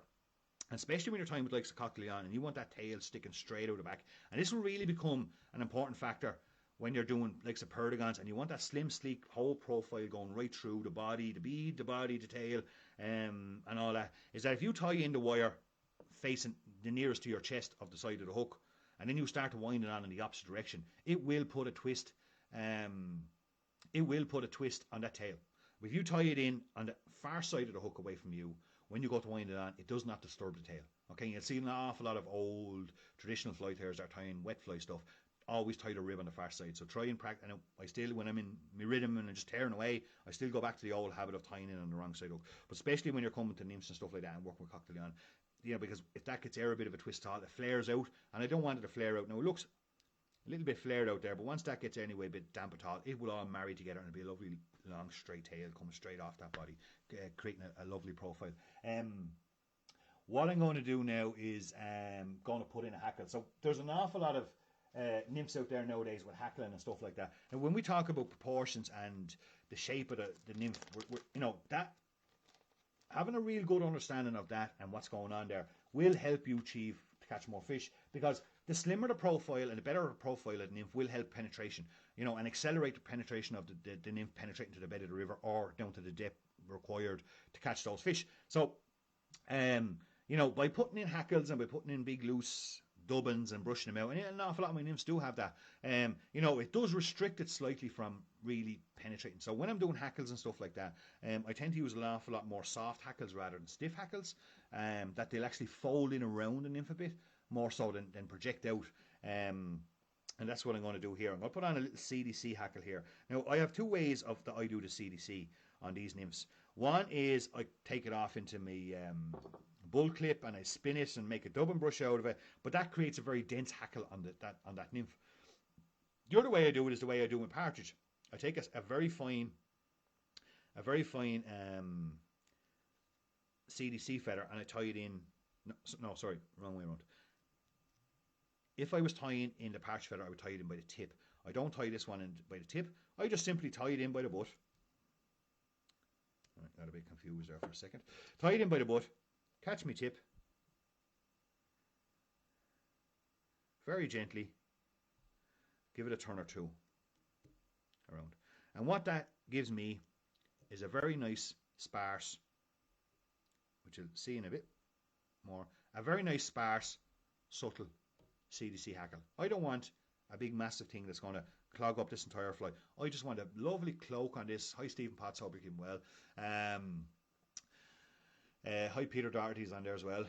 especially when you're tying with like a cockleon and you want that tail sticking straight out the back, and this will really become an important factor when you're doing like the perdigons, and you want that slim, sleek whole profile going right through the body, the bead, the body, the tail, and all that, is that if you tie in the wire facing the nearest to your chest of the side of the hook, and then you start to wind it on in the opposite direction, it will put a twist. It will put a twist on that tail. If you tie it in on the far side of the hook away from you, when you go to wind it on, it does not disturb the tail. Okay, you'll see an awful lot of old traditional fly tyers that are tying wet fly stuff. Always tie the rib on the far side. So try and practice. And I still, when I'm in my rhythm and I'm just tearing away, I still go back to the old habit of tying in on the wrong side hook. But especially when you're coming to nymphs and stuff like that and working with cockleon, because if that gets a bit of a twist at all, it flares out, and I don't want it to flare out. Now it looks a little bit flared out there, but once that gets anyway a bit damp at all, it will all marry together and it'll be a lovely long straight tail coming straight off that body, creating a lovely profile. What I'm going to do now is going to put in a hackle. So there's an awful lot of nymphs out there nowadays with hackling and stuff like that. And when we talk about proportions and the shape of the nymph, that having a real good understanding of that and what's going on there will help you achieve to catch more fish, because the slimmer the profile and the better the profile of the nymph will help penetration, and accelerate the penetration of the nymph penetrating to the bed of the river or down to the depth required to catch those fish. So, by putting in hackles and by putting in big loose dubbins and brushing them out, and an awful lot of my nymphs do have that, it does restrict it slightly from really penetrating. So when I'm doing hackles and stuff like that, I tend to use an awful lot more soft hackles rather than stiff hackles, that they'll actually fold in around the nymph a bit more so than project out. And that's what I'm going to do here. I'm going to put on a little CDC hackle here. Now I have two ways that I do the CDC on these nymphs. One is I take it off into my bull clip and I spin it and make a dubbin brush out of it, but that creates a very dense hackle on that nymph. The other way I do it is the way I do with partridge. I take a very fine CDC feather and I tie it in. No, sorry, wrong way around. If I was tying in the partridge feather, I would tie it in by the tip. I don't tie this one in by the tip. I just simply tie it in by the butt. I got a bit confused there for a second. Tie it in by the butt. Catch me tip. Very gently. Give it a turn or two around. And what that gives me is a very nice sparse, which you'll see in a bit more, a very nice sparse, subtle CDC hackle. I don't want a big massive thing that's going to clog up this entire fly. I just want a lovely cloak on this. Hi Stephen Potts, hope you're keeping well. Hi Peter Doherty's on there as well.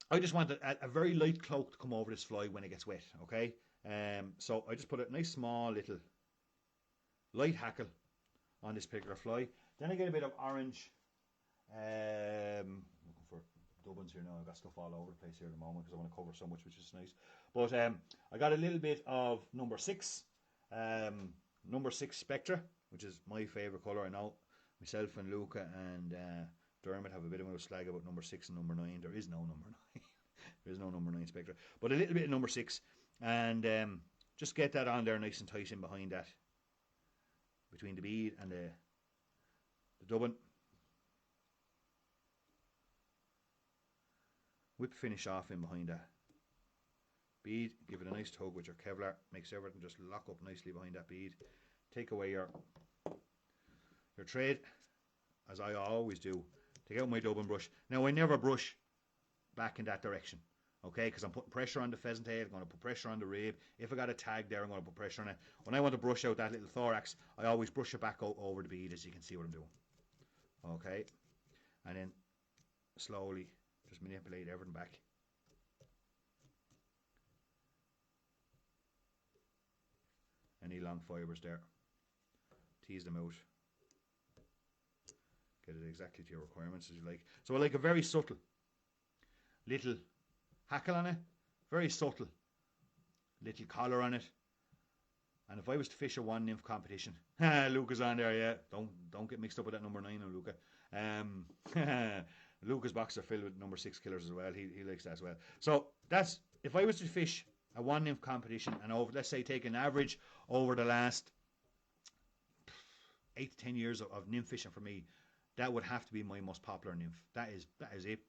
I just want a very light cloak to come over this fly when it gets wet, okay? So I just put a nice small little light hackle on this particular fly. Then I get a bit of orange, looking for dubbins here now. I've got stuff all over the place here at the moment because I want to cover so much, which is nice. But I got a little bit of number 6 Spectra, which is my favourite colour. I know myself and Luca and Dermot have a bit of a slag about number 6 and number 9. There is no number 9. There is no number 9 Spectra. But a little bit of number 6. And just get that on there nice and tight in behind that. Between the bead and the dubbin. Whip finish off in behind that bead. Give it a nice tug with your Kevlar. Makes everything just lock up nicely behind that bead. Take away your thread, as I always do. Take out my dubbin brush. Now I never brush back in that direction, okay, because I'm putting pressure on the pheasant head. I'm going to put pressure on the rib. If I got a tag there, I'm going to put pressure on it. When I want to brush out that little thorax, I always brush it back over the bead, as you can see what I'm doing, okay, and then slowly just manipulate everything back. Any long fibres there, tease them out. Get it exactly to your requirements as you like. So I like a very subtle little hackle on it, very subtle little collar on it. And if I was to fish a one nymph competition, Luca's on there, yeah. Don't get mixed up with that number 9 on Luca. Luca's box are filled with number 6 killers as well. He likes that as well. So that's, if I was to fish a one nymph competition and over, let's say take an average over the last 8 to 10 years of nymph fishing for me, that would have to be my most popular nymph. That is it.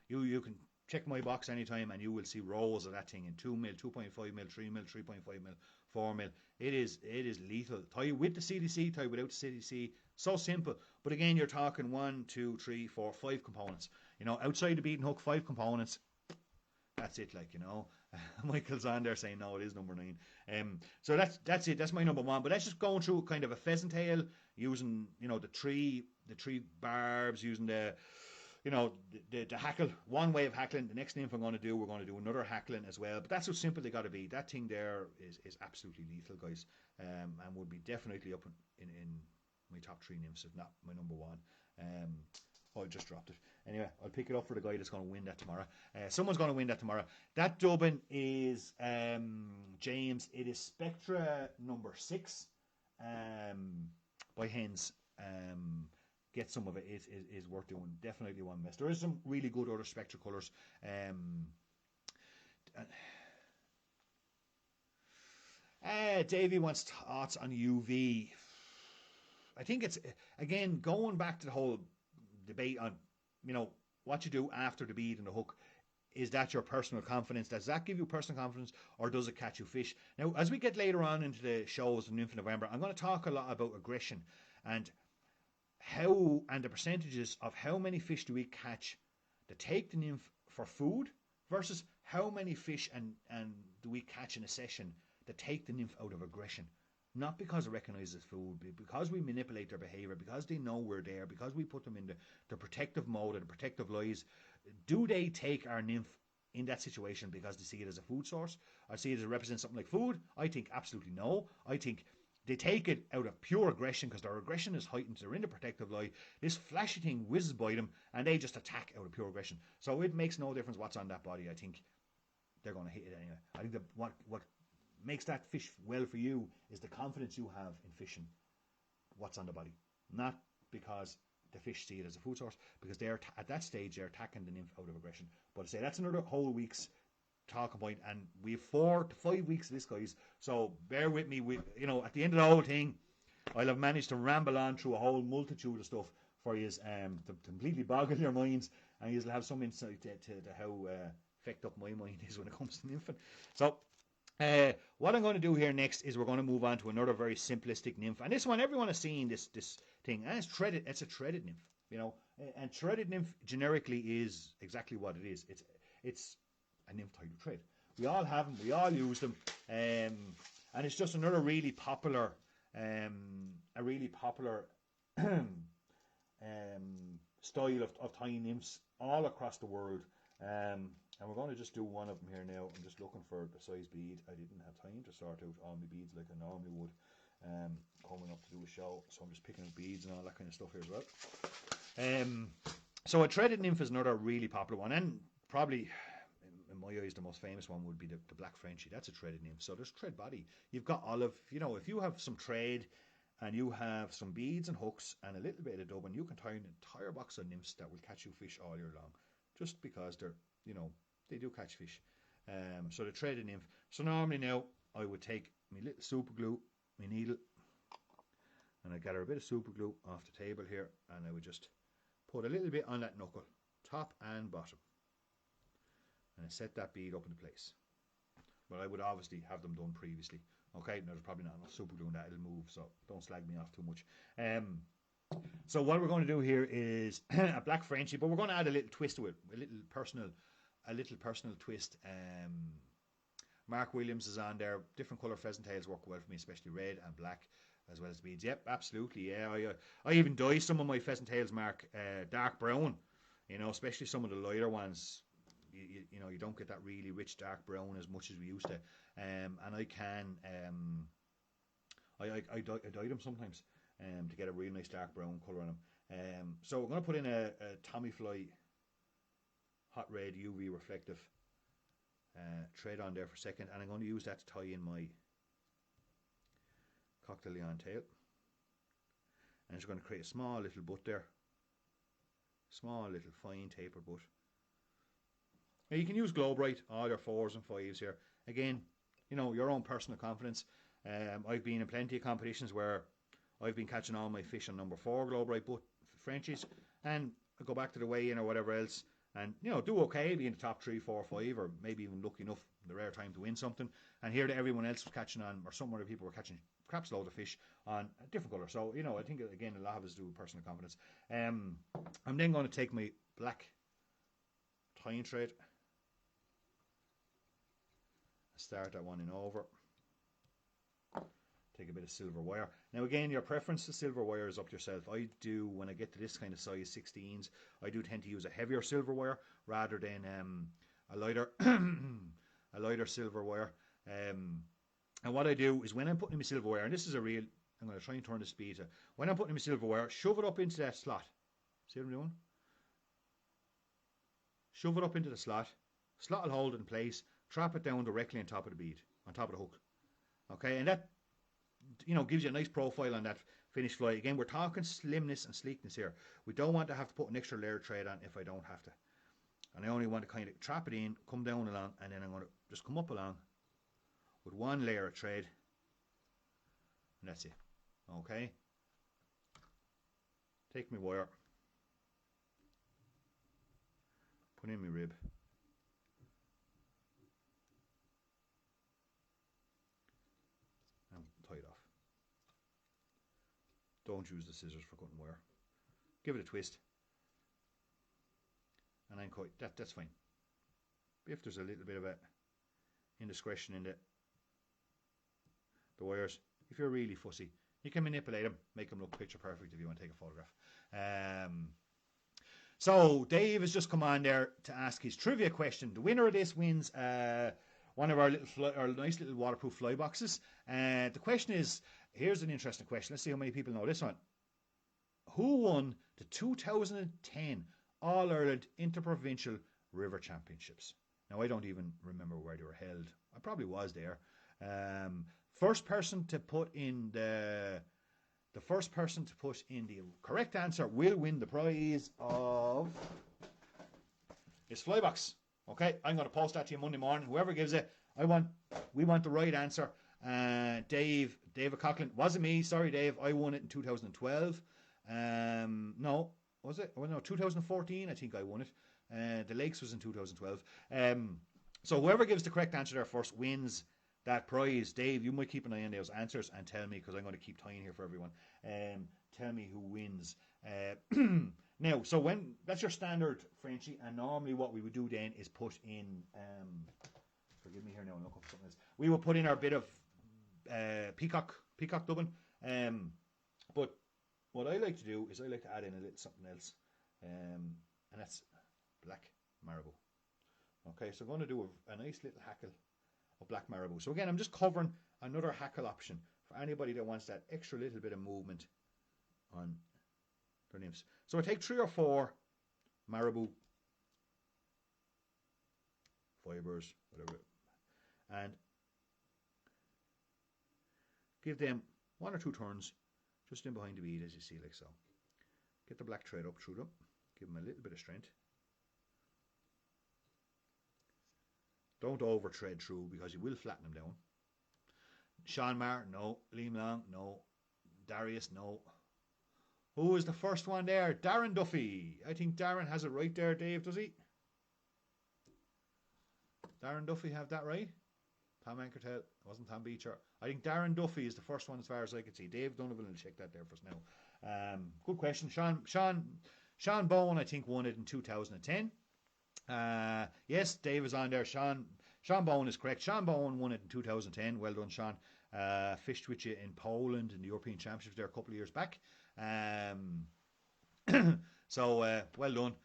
You can check my box anytime and you will see rows of that thing in 2 mil, 2.5 mil, 3 mil, 3.5 mil, 4 mil. It is lethal. Tie with the CDC, tie without the CDC. So simple. But again, you're talking 1, 2, 3, 4, 5 components. You know, outside the beaten hook, 5 components. That's it, like, you know. Michael's on there saying, no, it is number 9. So that's it. That's my number 1. But that's just going through kind of a pheasant tail, using, you know, the three barbs, using the, you know, the hackle. One way of hackling. The next nymph we're going to do another hackling as well. But that's how simple they got to be. That thing there is absolutely lethal, guys, and would be definitely up in my top 3 nymphs, if not my number 1. I just dropped it. Anyway, I'll pick it up for the guy that's going to win that tomorrow. Someone's going to win that tomorrow. That dubbing is, James, it is Spectra number 6 by Hens. Get some of it. It is worth doing. Definitely one miss. There is some really good other Spectra colours. Davey wants thoughts on UV. I think it's, again, going back to the whole debate on, you know, what you do after the bead and the hook. Is that your personal confidence? Does that give you personal confidence, or does it catch you fish? Now, as we get later on into the shows in Nymph November, I'm going to talk a lot about aggression and how, and the percentages of how many fish do we catch that take the nymph for food versus how many fish and do we catch in a session that take the nymph out of aggression. Not because it recognizes food, but because we manipulate their behavior, because they know we're there, because we put them in the protective mode or the protective lies. Do they take our nymph in that situation because they see it as a food source, or see it as represents something like food? I think absolutely no. I think they take it out of pure aggression because their aggression is heightened. They're in the protective lie. This flashy thing whizzes by them and they just attack out of pure aggression. So it makes no difference what's on that body. I think they're going to hit it anyway. I think that what makes that fish well for you is the confidence you have in fishing what's on the body, not because the fish see it as a food source, because they're at that stage they're attacking the nymph out of aggression. But I say that's another whole week's talking point, and we have 4 to 5 weeks of this, guys, so bear with me. We, you know, at the end of the whole thing I'll have managed to ramble on through a whole multitude of stuff for you, to completely boggle your minds, and you'll have some insight to how fecked up my mind is when it comes to nymphing. So what I'm going to do here next is we're going to move on to another very simplistic nymph, and this one everyone has seen this thing, and it's threaded. It's a threaded nymph, you know, and threaded nymph generically is exactly what it is. It's a nymph tied with thread. We all have them, we all use them, and it's just another really popular style of tying nymphs all across the world. And we're going to just do one of them here now. I'm just looking for the size bead. I didn't have time to sort out all my beads like I normally would, coming up to do a show. So I'm just picking up beads and all that kind of stuff here as well. So a threaded nymph is another really popular one, and probably in my eyes the most famous one would be the black Frenchie. That's a threaded nymph. So there's thread body. You've got olive. You know, if you have some thread and you have some beads and hooks and a little bit of dubbing, you can tie an entire box of nymphs that will catch you fish all year long, just because they're, you know, they do catch fish. So the threaded nymph. So normally now I would take my little super glue, my needle, and I gather a bit of super glue off the table here, and I would just put a little bit on that knuckle, top and bottom, and I set that bead up into place. But I would obviously have them done previously. Okay, now there's probably not enough super glue in that, it'll move, so don't slag me off too much. So what we're going to do here is a black Frenchie, but we're going to add a little twist to it, a little personal twist. Mark Williams is on there. Different colour pheasant tails work well for me, especially red and black as well as beads. Yep, absolutely. Yeah, I even dye some of my pheasant tails, Mark, dark brown. You know, especially some of the lighter ones. You know, you don't get that really rich dark brown as much as we used to. And I can I dye them sometimes to get a real nice dark brown colour on them. So we're going to put in a Tommy Fly hot red UV reflective thread on there for a second, and I'm going to use that to tie in my cocktail leon tail. And it's going to create a small little butt there, small little fine taper butt. Now you can use glow bright, all your 4s and 5s here. Again, you know, your own personal confidence. I've been in plenty of competitions where I've been catching all my fish on number 4 Globe Right Butt Frenchies, and I go back to the weigh-in or whatever else, and do okay, be in the top 3, 4, 5, or maybe even lucky enough the rare time to win something, and hear that everyone else was catching on, or some other people were catching craps loads of fish on a different colour. So I think again a lot of us do with personal confidence. I'm then going to take my black tying thread, start that one in over, take a bit of silver wire. Now again, your preference to silver wire is up to yourself. I do, when I get to this kind of size 16s, I do tend to use a heavier silver wire rather than a lighter a lighter silver wire. And what I do is when I'm putting in my silver wire, and this is a real, I'm going to try and turn the speed to, when I'm putting in my silver wire, shove it up into that slot. See what I'm doing? Shove it up into the slot. Slot will hold it in place. Trap it down directly on top of the bead, on top of the hook. Okay, and that gives you a nice profile on that finished fly. Again, we're talking slimness and sleekness here. We don't want to have to put an extra layer of thread on if I don't have to. And I only want to kind of trap it in, come down along, and then I'm going to just come up along with one layer of thread, and that's it. Okay, take my wire, put in my rib, and tie it off. Don't use the scissors for cutting wire. Give it a twist, and then cut. That's fine. If there's a little bit of a indiscretion in the wires, if you're really fussy, you can manipulate them, make them look picture perfect if you want to take a photograph. So Dave has just come on there to ask his trivia question. The winner of this wins one of our nice little waterproof fly boxes. The question is, here's an interesting question. Let's see how many people know this one. Who won the 2010 All-Ireland Interprovincial River Championships? Now, I don't even remember where they were held. I probably was there. First person to put in the correct answer will win the prize of this fly box. Okay, I'm going to post that to you Monday morning. Whoever gives it, we want the right answer. David Coughlin, wasn't me. Sorry, Dave. I won it in 2012. No, was it? Oh, no, 2014. I think I won it. The Lakes was in 2012. So whoever gives the correct answer there first wins that prize. Dave, you might keep an eye on those answers and tell me, because I'm going to keep tying here for everyone. Tell me who wins. Now, so when that's your standard Frenchie, and normally what we would do then is put in, forgive me here now, I'll look up something else. We will put in our bit of peacock dubbing. But what I like to do is I like to add in a little something else, and that's black marabou. Okay, so I'm going to do a nice little hackle of black marabou. So again, I'm just covering another hackle option for anybody that wants that extra little bit of movement on their nymphs. So I take 3 or 4 marabou fibers, whatever, and give them 1 or 2 turns just in behind the bead, as you see, like so. Get the black thread up through them, give them a little bit of strength. Don't over thread through, because you will flatten them down. Sean Marr, no. Liam Long, no. Darius, no. Who was the first one there? Darren Duffy. I think Darren has it right there, Dave, does he? Darren Duffy have that right? Tom Ankertel, wasn't Tom Beecher. I think Darren Duffy is the first one as far as I can see. Dave Donovan will check that there for us now. Good question. Sean Bowen, I think, won it in 2010. Yes, Dave is on there. Sean Bowen is correct. Sean Bowen won it in 2010. Well done, Sean. Fished with you in Poland in the European Championships there a couple of years back. So well done.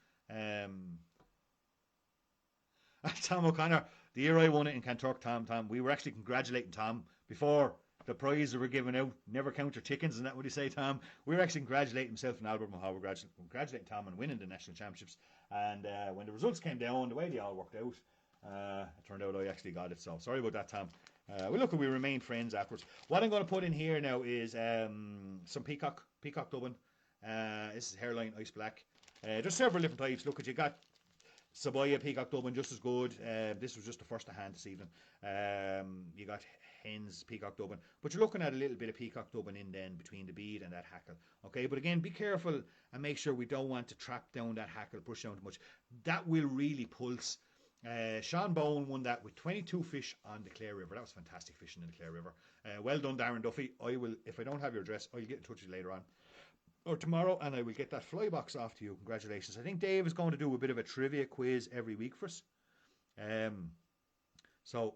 Tom O'Connor, the year I won it in Kanturk, Tom, we were actually congratulating Tom before the prizes were given out. Never count your chickens, isn't that what you say, Tom? We were actually congratulating himself and Albert Mahal. We're congratulating Tom on winning the national championships. And when the results came down, the way they all worked out, it turned out I actually got it. So sorry about that, Tom. Well, look, we remained friends afterwards. What I'm going to put in here now is some peacock dubbing. This is hairline ice black. There's several different types. Look, you got Saboya Peacock Dublin, just as good. This was just the first of hand this evening. You got Hens Peacock Dublin, but you're looking at a little bit of Peacock Dublin in then between the bead and that hackle. Okay, but again, be careful and make sure we don't want to trap down that hackle, push down too much. That will really pulse. Sean Bowen won that with 22 fish on the Clare River. That was fantastic fishing in the Clare River. Well done, Darren Duffy. I will, if I don't have your address, I'll get in touch with you later on or tomorrow, and I will get that fly box off to you. Congratulations. I think Dave is going to do a bit of a trivia quiz every week for us. So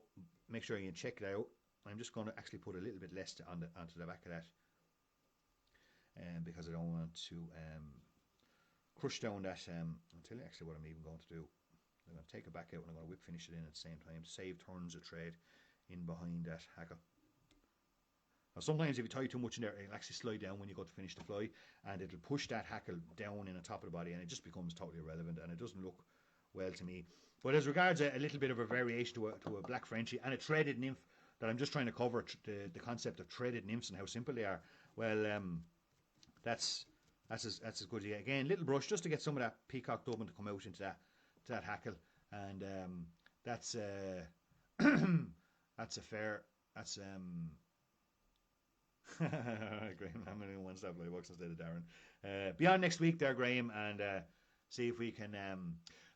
make sure you check it out. I'm just going to actually put a little bit less onto the back of that, because I don't want to crush down that. I'll tell you actually what I'm even going to do. I'm going to take it back out and I'm going to whip finish it in at the same time. Save turns of trade in behind that hackle. Now sometimes if you tie too much in there, it'll actually slide down when you go to finish the fly, and it'll push that hackle down in the top of the body, and it just becomes totally irrelevant, and it doesn't look well to me. But as regards a little bit of a variation to a black Frenchie and a threaded nymph, that I'm just trying to cover the concept of threaded nymphs and how simple they are. Well, that's as good as you get. Again, little brush just to get some of that Peacock Dublin to come out into that hackle, and that's that's a fair. That's Graham, I'm going to one step fly box instead of Darren. Beyond next week there, Graham, and see if we can.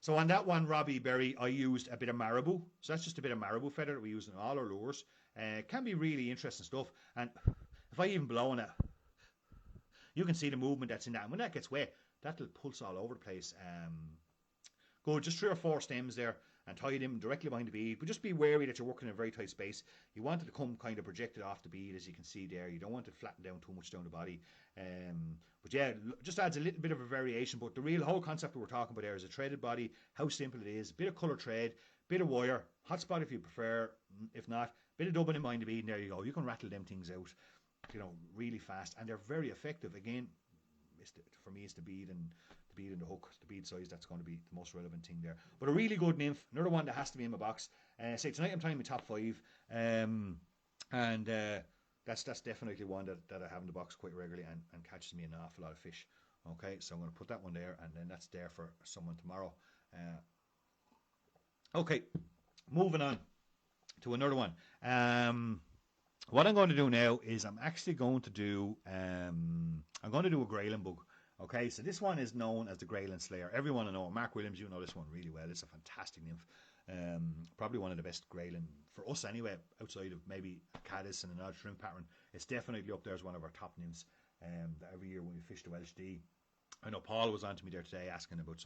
So on that one, Robbie Berry, I used a bit of marabou. So that's just a bit of marabou feather that we use in all our lures. Can be really interesting stuff. And if I even blow on it, you can see the movement that's in that. And when that gets wet, that'll pulse all over the place. Good, just 3 or 4 stems there and tie them directly behind the bead. But just be wary that you're working in a very tight space. You want it to come kind of projected off the bead, as you can see there. You don't want it to flatten down too much down the body. But yeah, just adds a little bit of a variation. But the whole concept that we're talking about there is a threaded body, how simple it is, bit of colour thread, bit of wire, hot spot if you prefer, if not, bit of dubbing in behind the bead, and there you go. You can rattle them things out, really fast, and they're very effective. Again, for me, it's the bead and the hook, the bead size, that's going to be the most relevant thing there. But a really good nymph, another one that has to be in my box. Say tonight I'm trying my top 5, and that's definitely one that I have in the box quite regularly and catches me an awful lot of fish. Okay, so I'm going to put that one there, and then that's there for someone tomorrow. Okay, moving on to another one. What I'm going to do now is I'm actually going to do a grayling bug. Okay, so this one is known as the Grayling Slayer. Everyone I know, Mark Williams, you know this one really well. It's a fantastic nymph. Probably one of the best grayling, for us anyway, outside of maybe caddis and an odd shrimp pattern. It's definitely up there as one of our top nymphs. That every year when we fish the Welsh D, I know Paul was on to me there today asking about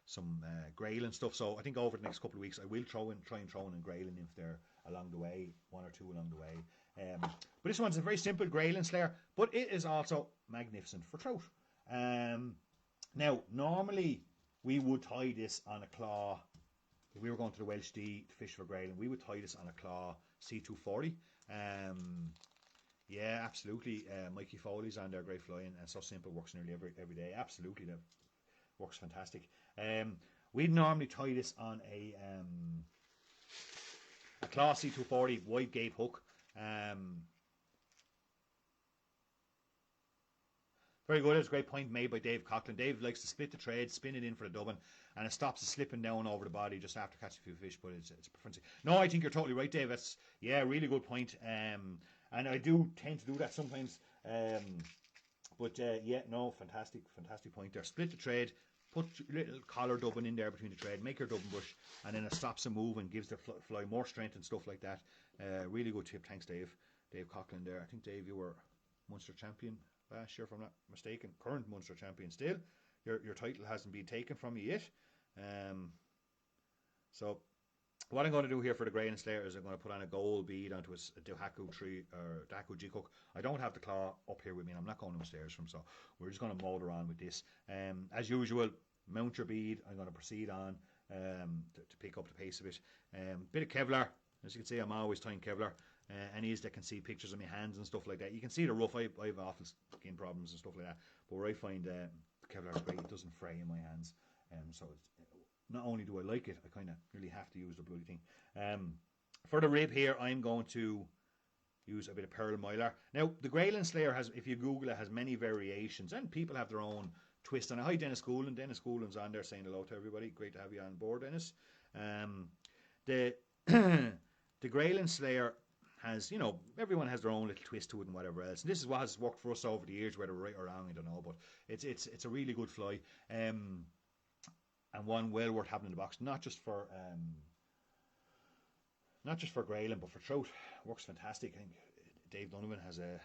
some grayling stuff. So I think over the next couple of weeks I will try and throw in a grayling nymph there along the way, 1 or 2 along the way. But this one's a very simple Grayling Slayer, but it is also magnificent for trout. Now, normally we would tie this on a claw. If we were going to the Welsh D to fish for grayling, we would tie this on a claw C240. Yeah, absolutely. Mikey Foley's on there, great flying, and so simple, works nearly every day. Absolutely, that works fantastic. We'd normally tie this on a claw C240 wide gape hook. Very good. It's a great point made by Dave Coughlin. Dave likes to split the trade, spin it in for the dubbing, and it stops it slipping down over the body just after catching a few fish. But it's a preference. No, I think you're totally right, Dave. That's really good point. And I do tend to do that sometimes. Fantastic point there. Split the trade, put a little collar dubbing in there between the trade, make your dubbing bush, and then it stops a move and gives the fly more strength and stuff like that. Really good tip. Thanks, Dave. Dave Coughlin there. I think, Dave, you were Munster champion last year, if I'm not mistaken. Current Munster champion still. Your title hasn't been taken from you yet. So what I'm going to do here for the Grayling Slayer is I'm going to put on a gold bead onto a Dahaku tree or Dahaku G hook. I don't have the claw up here with me, and I'm not going upstairs from, so we're just going to motor on with this. As usual, mount your bead. I'm going to proceed on to pick up the pace of it. Bit of Kevlar. As you can see, I'm always tying Kevlar. Any that can see pictures of my hands and stuff like that. You can see the rough. I have awful skin problems and stuff like that. But where I find Kevlar is great, it doesn't fray in my hands. So not only do I like it, I kind of really have to use the bloody thing. For the rib here, I'm going to use a bit of Pearl Mylar. Now, the Grayling Slayer has, if you Google it, has many variations, and people have their own twist. And hi, Dennis Goulan. Dennis Goulan's on there saying hello to everybody. Great to have you on board, Dennis. The the grayling slayer has, you know, everyone has their own little twist to it and whatever else. And this is what has worked for us over the years, whether right or wrong, I don't know, but it's a really good fly, and one well worth having in the box, not just for grayling, but for trout. Works fantastic. I think Dave Donovan has a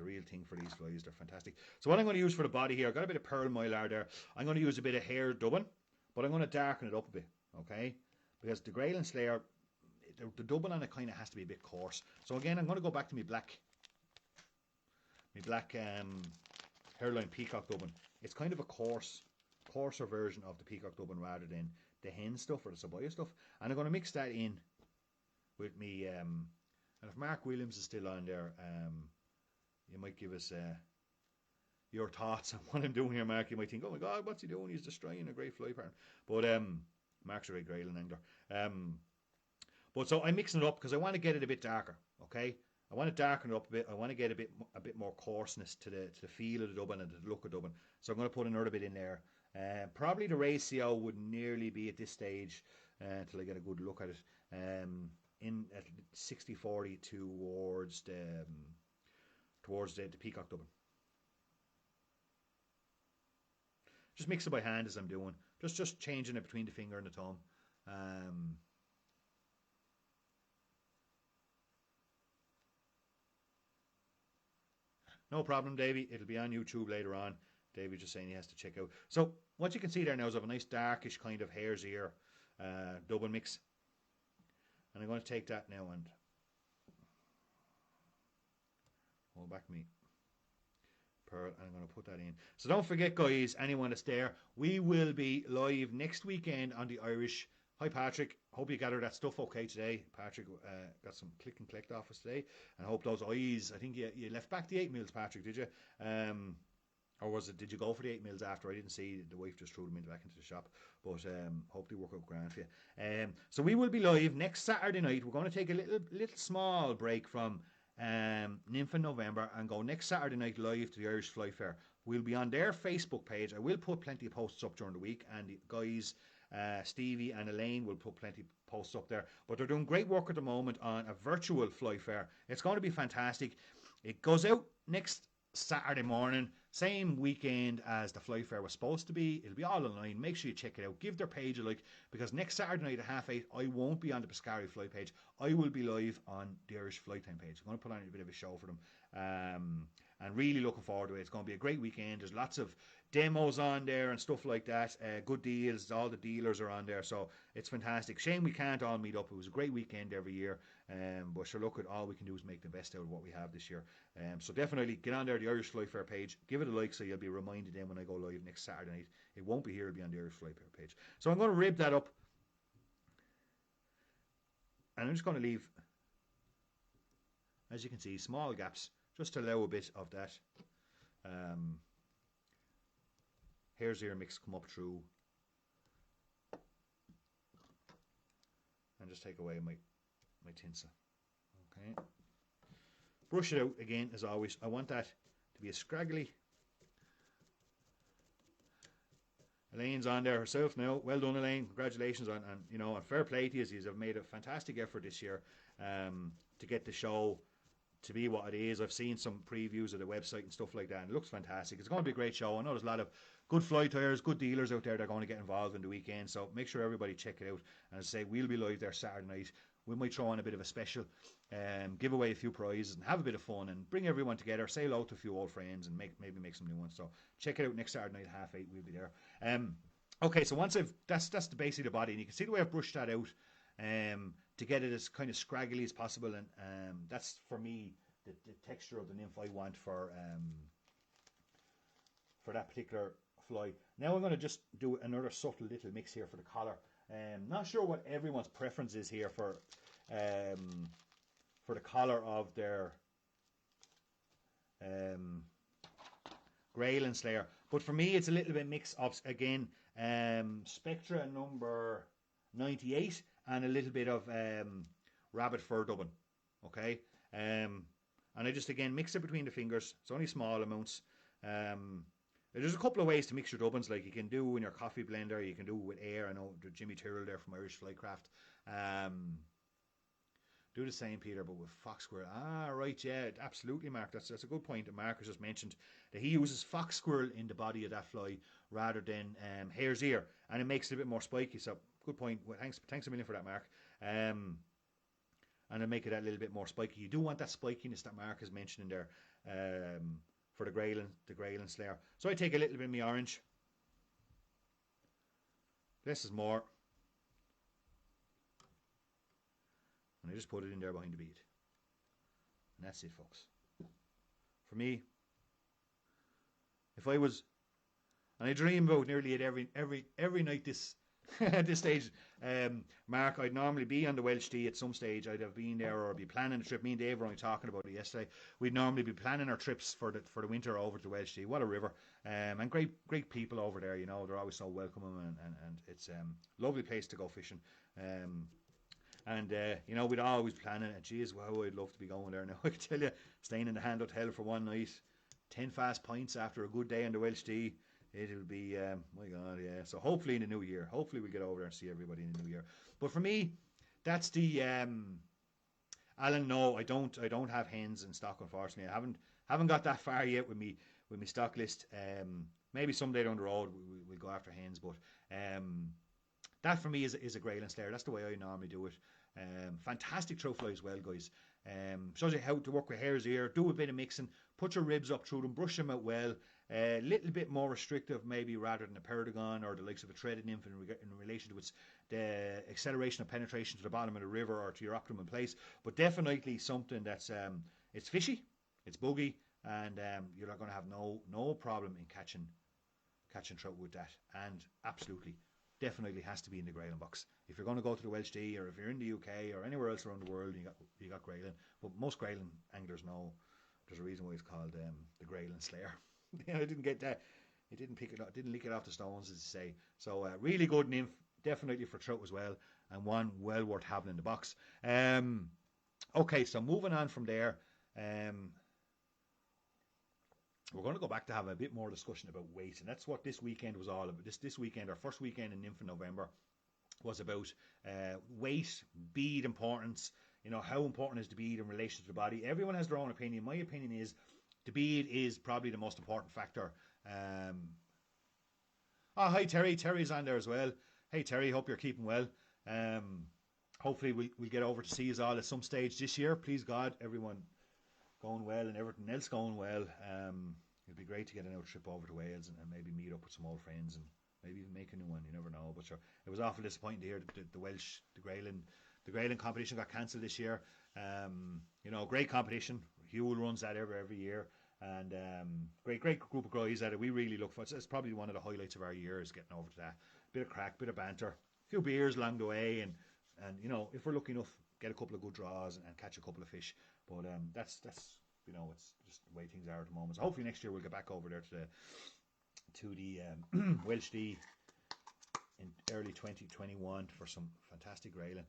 real thing for these flies. They're fantastic. So what I'm going to use for the body here, I've got a bit of pearl mylar there. I'm going to use a bit of hair dubbing, but I'm going to darken it up a bit, okay? Because the grayling slayer, the dubbing on it kind of has to be a bit coarse. So again, I'm going to go back to my black hairline peacock dubbing. It's kind of a coarser version of the peacock dubbing rather than the hen stuff or the Sabaya stuff. And I'm going to mix that in with me. And if Mark Williams is still on there, you might give us your thoughts on what I'm doing here, Mark. You might think, oh my God, what's he doing? He's destroying a great fly pattern. But Mark's a great grayling angler. But so I'm mixing it up because I want to get it a bit darker, okay? I want to darken it up a bit. I want to get a bit more coarseness to the feel of the dubbing and the look of dubbing. So I'm going to put another bit in there. Probably the ratio would nearly be at this stage until I get a good look at it. In at 60-40 towards the peacock dubbing. Just mix it by hand as I'm doing. Just changing it between the finger and the thumb. No problem, Davey. It'll be on YouTube later on. Davey just saying he has to check out. So what you can see there now is I have a nice darkish kind of hare's ear dubbing mix. And I'm going to take that now and hold back me pearl, and I'm going to put that in. So don't forget, guys, anyone that's there, we will be live next weekend on the Irish. Hi, Patrick. Hope you gathered that stuff okay today. Patrick got some click and collect off us today, and I hope those eyes. I think you left back the 8 mils, Patrick, did you? Or was it? Did you go for the 8 mils after? I didn't see. The wife just threw them back into the shop. But hope they work out grand for you. So we will be live next Saturday night. We're going to take a little small break from Nymph in November and go next Saturday night live to the Irish Fly Fair. We'll be on their Facebook page. I will put plenty of posts up during the week, and the guys, Stevie and Elaine, will put plenty of posts up there. But they're doing great work at the moment on a virtual fly fair. It's going to be fantastic. It goes out next Saturday morning, same weekend as the fly fair was supposed to be. It'll be all online. Make sure you check it out. Give their page a like, because next Saturday night at 8:30, I won't be on the Pescari fly page. I will be live on the Irish Fly Time page. I'm going to put on a bit of a show for them. And really looking forward to it. It's going to be a great weekend. There's lots of demos on there and stuff like that. Good deals. All the dealers are on there. So it's fantastic. Shame we can't all meet up. It was a great weekend every year. But sure, look, at all we can do is make the best out of what we have this year. So definitely get on there, the Irish Fly Fair page. Give it a like so you'll be reminded then when I go live next Saturday night. It won't be here. It'll be on the Irish Fly Fair page. So I'm going to rib that up. And I'm just going to leave, as you can see, small gaps, just to allow a bit of that hare's ear mix come up through, and just take away my tinsel. Okay, brush it out again as always. I want that to be as scraggly. Elaine's on there herself now. Well done, Elaine. Congratulations on you know, and fair play to you. You have made a fantastic effort this year to get the show to be what it is. I've seen some previews of the website and stuff like that, and it looks fantastic. It's going to be a great show. I know there's a lot of good fly tyers, good dealers out there that are going to get involved in the weekend, so make sure everybody check it out. And as I say, we'll be live there Saturday night. We might throw on a bit of a special, give away a few prizes and have a bit of fun and bring everyone together, say hello to a few old friends, and maybe make some new ones. So check it out next Saturday night at 8:30. We'll be there. Okay, so once that's the base of the body, and you can see the way I've brushed that out to get it as kind of scraggly as possible, and that's for me the texture of the nymph I want for that particular fly. Now I'm going to just do another subtle little mix here for the collar. Not sure what everyone's preference is here for the collar of their grayling slayer, but for me it's a little bit mix of, again, Spectra number 98 and a little bit of rabbit fur dubbing. Okay, and I just again mix it between the fingers. It's only small amounts. There's a couple of ways to mix your dubbins. Like you can do in your coffee blender, you can do it with air. I know Jimmy Tyrrell there from Irish Flycraft. Do the same, Peter, but with fox squirrel. Ah, right, yeah, absolutely, Mark. That's a good point. And Mark has just mentioned that he uses fox squirrel in the body of that fly rather than hare's ear, and it makes it a bit more spiky. So, good point. Well, thanks a million for that, Mark. And it'll make it a little bit more spiky. You do want that spikiness that Mark has mentioned in there for the grayling slayer. So I take a little bit of my orange. This is more. And I just put it in there behind the bead. And that's it, folks. For me, if I was, and I dream about nearly it every night this at this stage, Mark, I'd normally be on the Welsh Tee at some stage. I'd have been there or be planning a trip. Me and Dave were only talking about it yesterday. We'd normally be planning our trips for the winter over to the Welsh Tee. What a river. And great people over there, you know. They're always so welcoming and it's a lovely place to go fishing. And, you know, we'd always plan it. Geez, wow, I'd love to be going there now. I can tell you, staying in the Hand Hotel for one night, 10 fast pints after a good day on the Welsh Tee, it'll be, my God, yeah. So hopefully in the new year, hopefully we'll get over there and see everybody in the new year. But for me, that's the, Alan, no, I don't have hens in stock, unfortunately. I haven't got that far yet with me stock list. Maybe someday down the road we'll go after hens, but that for me is a grayling slayer. That's the way I normally do it. Fantastic trout fly as well, guys. Shows you how to work with hare's ear. Do a bit of mixing. Put your ribs up through them. Brush them out well. A little bit more restrictive, maybe, rather than a perdigon or the likes of a threaded nymph in relation to its the acceleration of penetration to the bottom of the river or to your optimum place. But definitely something that's it's fishy, it's buggy, and you're not going to have no problem in catching trout with that. And absolutely, definitely has to be in the grayling box. If you're going to go to the Welsh Tee or if you're in the UK or anywhere else around the world, you got grayling. But most grayling anglers know there's a reason why it's called the grayling slayer. I didn't get that. It didn't pick it up, didn't lick it off the stones, as they say. So really good nymph, definitely for trout as well, and one well worth having in the box. Okay, so moving on from there, we're going to go back to have a bit more discussion about weight, and that's what this weekend was all about. This weekend, our first weekend in Nymph in November, was about weight, bead importance. You know, how important is the bead in relation to the body? Everyone has their own opinion. My opinion is the bead is probably the most important factor. Hi Terry. Terry's on there as well. Hey Terry, hope you're keeping well. Hopefully we'll get over to see you all at some stage this year. Please God, everyone going well and everything else going well. It'd be great to get an out trip over to Wales and maybe meet up with some old friends and maybe even make a new one. You never know. But sure, it was awful disappointing to hear the Welsh, the grayling competition got cancelled this year. You know, great competition. Hugh runs that every year. And great group of guys that we really look for. It's probably one of the highlights of our year is getting over to that. Bit of crack, bit of banter, a few beers along the way, and you know, if we're lucky enough, get a couple of good draws and catch a couple of fish. But that's you know, it's just the way things are at the moment. So hopefully next year we'll get back over there to the Welsh Tee in early 2021 for some fantastic grayling.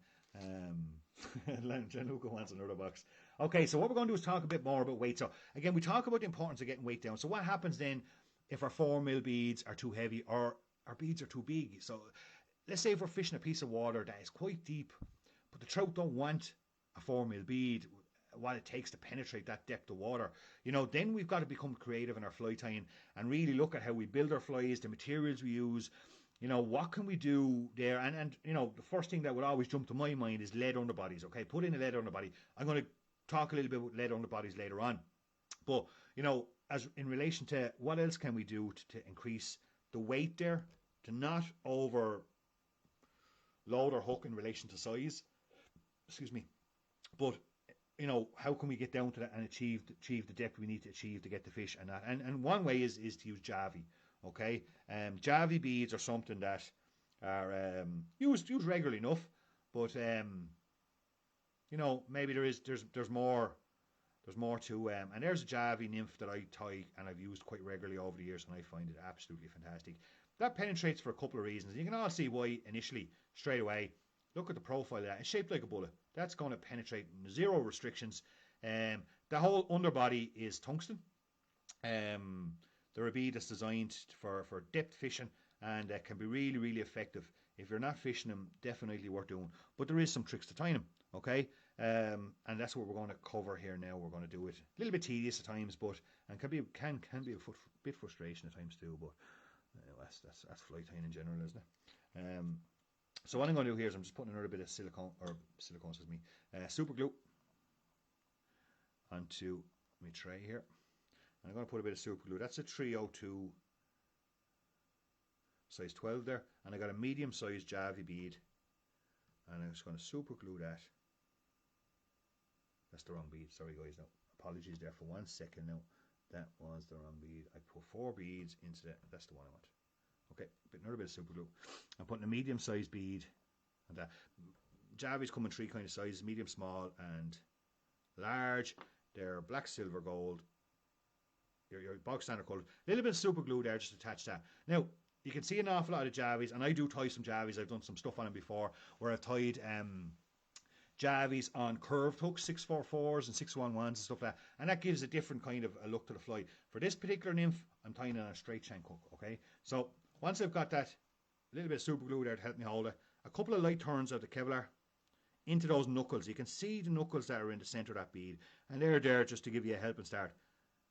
Gianluca wants another box. Okay, so what we're going to do is talk a bit more about weight. So again, we talk about the importance of getting weight down. So what happens then if our 4mm beads are too heavy or our beads are too big? So let's say if we're fishing a piece of water that is quite deep, but the trout don't want a 4mm bead, what it takes to penetrate that depth of water, you know, then we've got to become creative in our fly tying and really look at how we build our flies, the materials we use. You know, what can we do there? And you know, the first thing that would always jump to my mind is lead underbodies. Okay, put in a lead underbody. I'm going to talk a little bit about lead underbodies later on. But, you know, as in relation to what else can we do to increase the weight there, to not overload our hook in relation to size. Excuse me. But, you know, how can we get down to that and achieve the depth we need to achieve to get the fish and that? And one way is to use Javi. Okay, Javi beads are something that are used regularly enough, but you know, maybe there's more to and there's a Javi nymph that I tie and I've used quite regularly over the years, and I find it absolutely fantastic. That penetrates for a couple of reasons. You can all see why initially, straight away. Look at the profile of that. It's shaped like a bullet. That's going to penetrate, zero restrictions. The whole underbody is tungsten. They're a bead that's designed for depth fishing, and can be really, really effective. If you're not fishing them, definitely worth doing. But there is some tricks to tying them, okay? And that's what we're going to cover here now. We're going to do it a little bit tedious at times, but and can be a bit frustration at times too. But that's fly tying in general, isn't it? So what I'm going to do here is I'm just putting another bit of silicone, super glue onto my tray here. And I'm going to put a bit of super glue. That's a 302 size 12 there, and I got a medium sized Javi bead, and I'm just going to super glue that. That's the wrong bead, sorry guys, now apologies there for 1 second. Now that was the wrong bead. I put 4 beads into that's the one I want. Okay, another bit of super glue. I'm putting a medium sized bead, and that Javis come in 3 kind of sizes: medium, small and large. They're black, silver, gold, your box standard colour. A little bit of super glue there just to attach that. Now you can see an awful lot of Javis, and I do tie some Javis. I've done some stuff on them before where I've tied Javis on curved hooks, 644s and 611s and stuff like that, and that gives a different kind of a look to the fly. For this particular nymph, I'm tying it on a straight shank hook. Okay, so once I've got that little bit of super glue there to help me hold it, a couple of light turns of the Kevlar into those knuckles. You can see the knuckles that are in the centre of that bead, and they're there just to give you a helping start.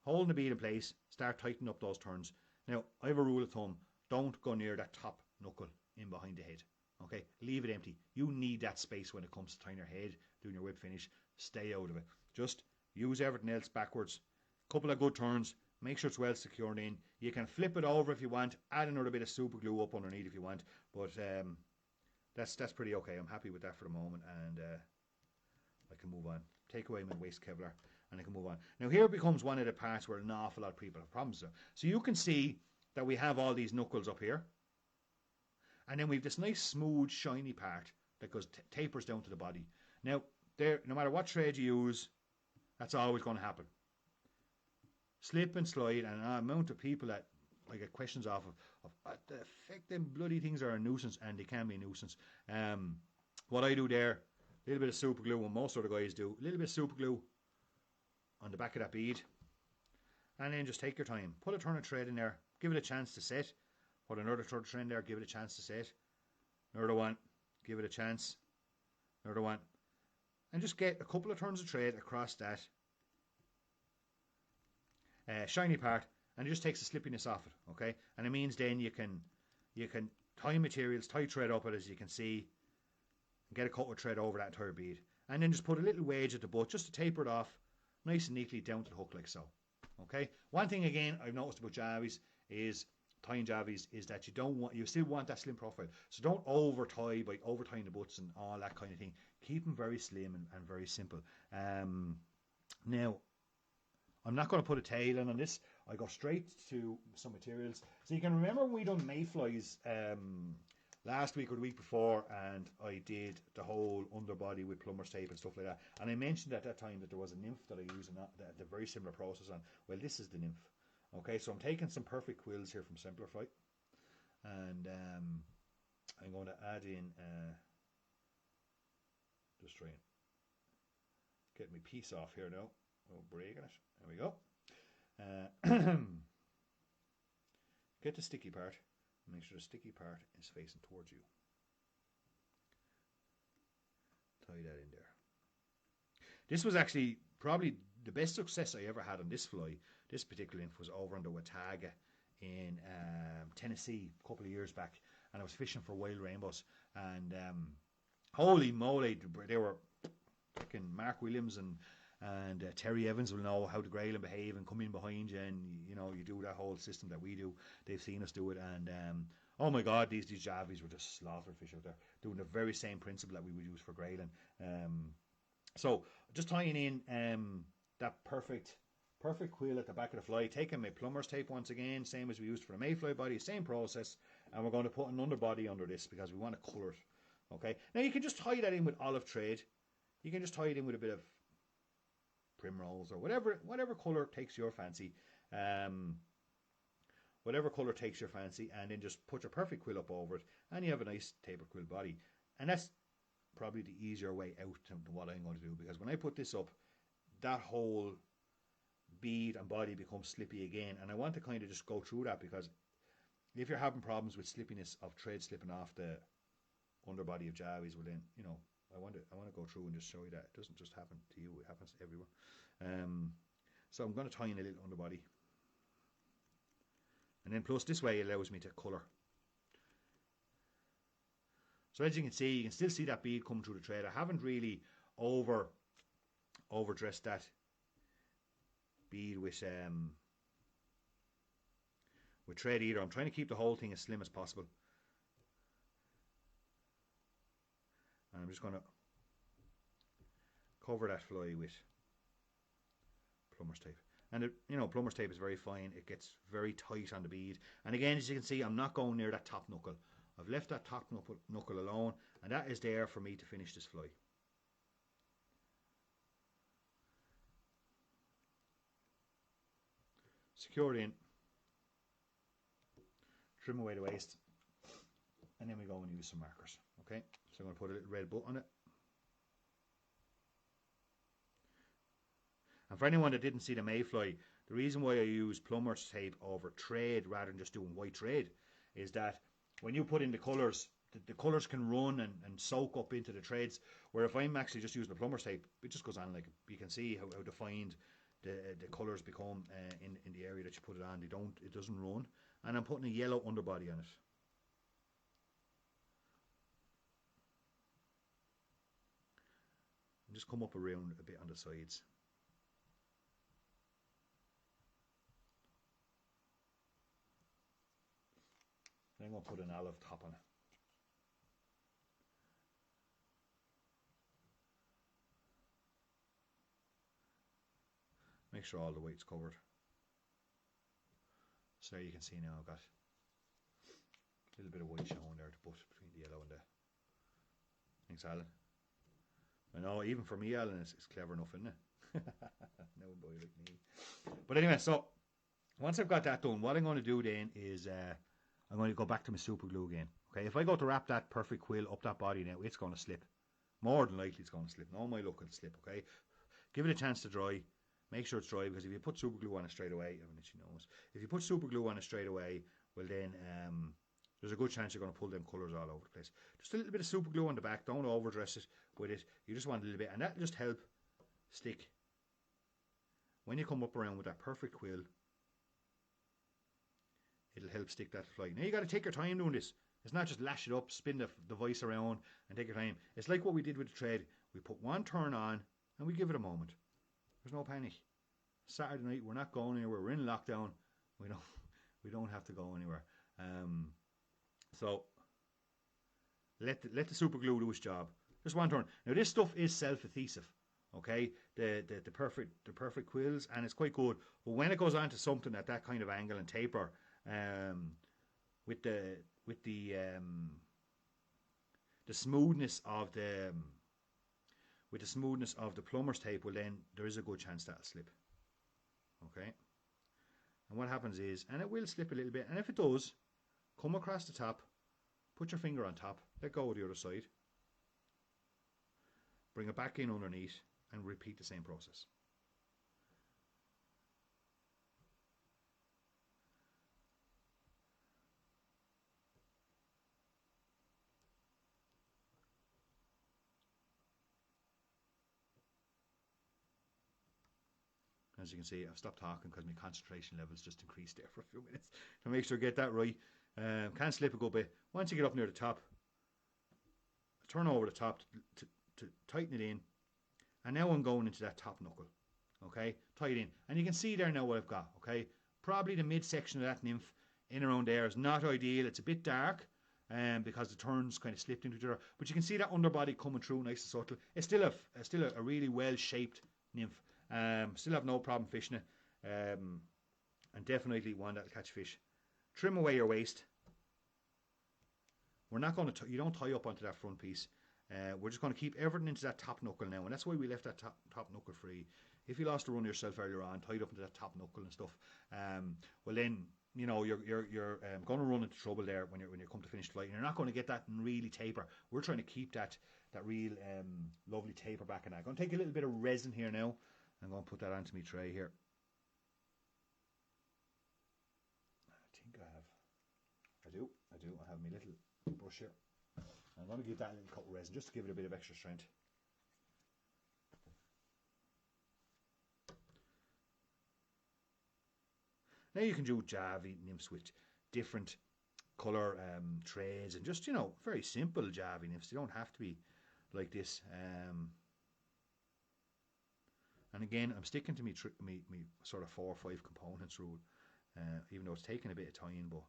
Holding the bead in place, start tightening up those turns. Now I have a rule of thumb: don't go near that top knuckle in behind the head. Okay, leave it empty. You need that space when it comes to tying your head, doing your whip finish. Stay out of it. Just use everything else backwards. Couple of good turns. Make sure it's well secured in. You can flip it over if you want. Add another bit of super glue up underneath if you want. But that's pretty okay. I'm happy with that for the moment, and I can move on. Take away my waste Kevlar, and I can move on. Now here becomes one of the parts where an awful lot of people have problems with. So you can see that we have all these knuckles up here. And then we have this nice, smooth, shiny part that goes tapers down to the body. Now, there, no matter what trade you use, that's always going to happen. Slip and slide, and an amount of people that I get questions off of what the heck them bloody things are a nuisance, and they can be a nuisance. What I do there, a little bit of super glue, and most other guys do, a little bit of super glue on the back of that bead, and then just take your time. Put a turn of thread in there, give it a chance to set. Put another turn of thread there, give it a chance to set. Another one, give it a chance. Another one. And just get a couple of turns of thread across that shiny part, and it just takes the slippiness off it, okay? And it means then you can tie materials, tie thread up it, as you can see, and get a cut of thread over that entire bead. And then just put a little wedge at the butt just to taper it off nice and neatly down to the hook like so, okay? One thing again I've noticed about Javis is tying Javis is that you still want that slim profile. So don't over tie by over tying the butts and all that kind of thing. Keep them very slim and very simple. Now, I'm not going to put a tail in on this. I go straight to some materials. So you can remember when we done mayflies last week or the week before, and I did the whole underbody with plumber's tape and stuff like that. And I mentioned at that time that there was a nymph that I use the very similar process on. Well, this is the nymph. Okay, so I'm taking some perfect quills here from Simplify, and I'm going to add in, just try and get my piece off here now. Oh, breaking it. There we go. Get the sticky part, and make sure the sticky part is facing towards you. Tie that in there. This was actually probably the best success I ever had on this fly. This particular nymph was over on the Watauga in Tennessee a couple of years back, and I was fishing for wild rainbows, and holy moly, they were fucking Mark Williams and Terry Evans will know how to grayling behave and come in behind you, and you know, you do that whole system that we do. They've seen us do it, and oh my god, these Javis were just slaughtered fish out there, doing the very same principle that we would use for grayling. So just tying in that perfect quill at the back of the fly, taking my plumber's tape once again, same as we used for the mayfly body, same process, and we're going to put an underbody under this because we want to colour it. Okay, now you can just tie that in with olive thread. You can just tie it in with a bit of primrose or whatever colour takes your fancy. Whatever colour takes your fancy, and then just put your perfect quill up over it, and you have a nice taper quill body. And that's probably the easier way out to what I'm going to do, because when I put this up, that whole bead and body becomes slippy again. And I want to kind of just go through that, because if you're having problems with slippiness of thread slipping off the underbody of jawies, well then, you know, I want to go through and just show you that it doesn't just happen to you, it happens to everyone. So I'm going to tie in a little underbody. And then plus this way it allows me to colour. So as you can see, you can still see that bead come through the thread. I haven't really overdressed that bead with thread either. I'm trying to keep the whole thing as slim as possible. And I'm just going to cover that fly with plumber's tape. And it, you know, plumber's tape is very fine. It gets very tight on the bead. And again, as you can see, I'm not going near that top knuckle. I've left that top knuckle alone, and that is there for me to finish this fly. Secure it in. Trim away the waist. And then we go and use some markers. Okay, so I'm going to put a little red bow on it. And for anyone that didn't see the mayfly, the reason why I use plumber's tape over thread rather than just doing white thread is that when you put in the colours, the colours can run and soak up into the threads, where if I'm actually just using the plumber's tape, it just goes on. Like, you can see how defined the colours become in the area that you put it on. It doesn't run. And I'm putting a yellow underbody on it. And just come up around a bit on the sides. Then I'm going to put an olive top on it. Make sure all the white's covered. So you can see now I've got a little bit of white showing there, the butt between the yellow and the... Thanks, Alan. I know, even for me, Alan, it's clever enough, isn't it? No boy like me. But anyway, so once I've got that done, what I'm going to do then is I'm going to go back to my super glue again. Okay, if I go to wrap that perfect quill up that body now, it's going to slip. More than likely it's going to slip. No, my luck, it'll slip, okay? Give it a chance to dry. Make sure it's dry, because if you put super glue on it straight away, I have an itchy nose. If you put super glue on it straight away, well then there's a good chance you're going to pull them colours all over the place. Just a little bit of super glue on the back. Don't overdress it with it. You just want a little bit, and that'll just help stick. When you come up around with that perfect quill, it'll help stick that fly. Now you got to take your time doing this. It's not just lash it up, spin the device around and take your time. It's like what we did with the thread. We put one turn on and we give it a moment. There's no panic. Saturday night, we're not going anywhere. We're in lockdown. We don't have to go anywhere. So let the super glue do its job. Just one turn. Now this stuff is self-adhesive. Okay, the perfect quills, and it's quite good. But when it goes on to something at that kind of angle and taper, with the smoothness of the plumber's tape, well then there is a good chance that'll slip. Okay, and what happens is, and it will slip a little bit, and if it does, come across the top, put your finger on top, let go of the other side, bring it back in underneath, and repeat the same process. As you can see, I've stopped talking because my concentration levels just increased there for a few minutes to make sure I get that right. Can't slip a good bit. Once you get up near the top, turn over the top to tighten it in. And now I'm going into that top knuckle. Okay, tie it in. And you can see there now what I've got. Okay, probably the midsection of that nymph in around there is not ideal. It's a bit dark because the turns kind of slipped into each other. But you can see that underbody coming through nice and subtle. It's still a really well-shaped nymph. Still have no problem fishing it, and definitely one that'll catch fish. Trim away your waist. We're not going to, you don't tie up onto that front piece. We're just going to keep everything into that top knuckle now, and that's why we left that top knuckle free. If you lost the run yourself earlier on, tied up into that top knuckle and stuff, well then, you know, you're going to run into trouble there when you come to finish the flight. You're not going to get that really taper. We're trying to keep that real lovely taper back in that. I'm going to take a little bit of resin here now. I'm going to put that onto my tray here. do, I have my little brush here. I'm going to give that a little coat of resin just to give it a bit of extra strength. Now you can do Javi nymphs with different colour trades and just, you know, very simple Javi nymphs. They don't have to be like this. And again, I'm sticking to me sort of 4 or 5 components rule, even though it's taking a bit of time. But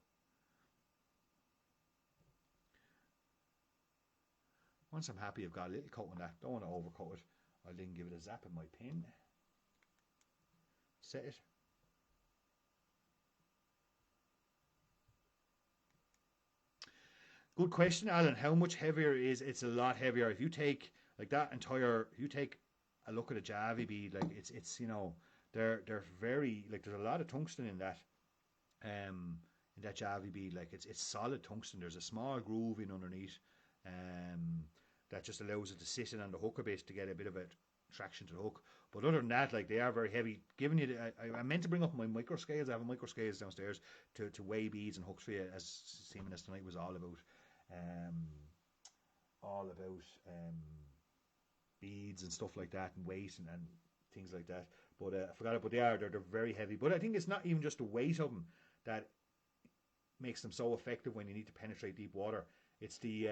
once I'm happy I've got a little coat on that, don't want to overcoat it, I'll then give it a zap of my pin, set it. Good question, Alan. How much heavier is it's a lot heavier. If you take like that entire, if you take a look at a Javi bead, like it's you know, they're very, like, there's a lot of tungsten in that Javi bead. Like it's solid tungsten. There's a small groove in underneath that just allows it to sit in on the hook a bit to get a bit of a traction to the hook. But other than that, like, they are very heavy. Giving you I meant to bring up my micro scales. I have a micro scales downstairs to weigh beads and hooks for you, as seeming as tonight was all about beads and stuff like that, and weight and things like that. But I forgot it. But they're very heavy. But I think it's not even just the weight of them that makes them so effective when you need to penetrate deep water. It's the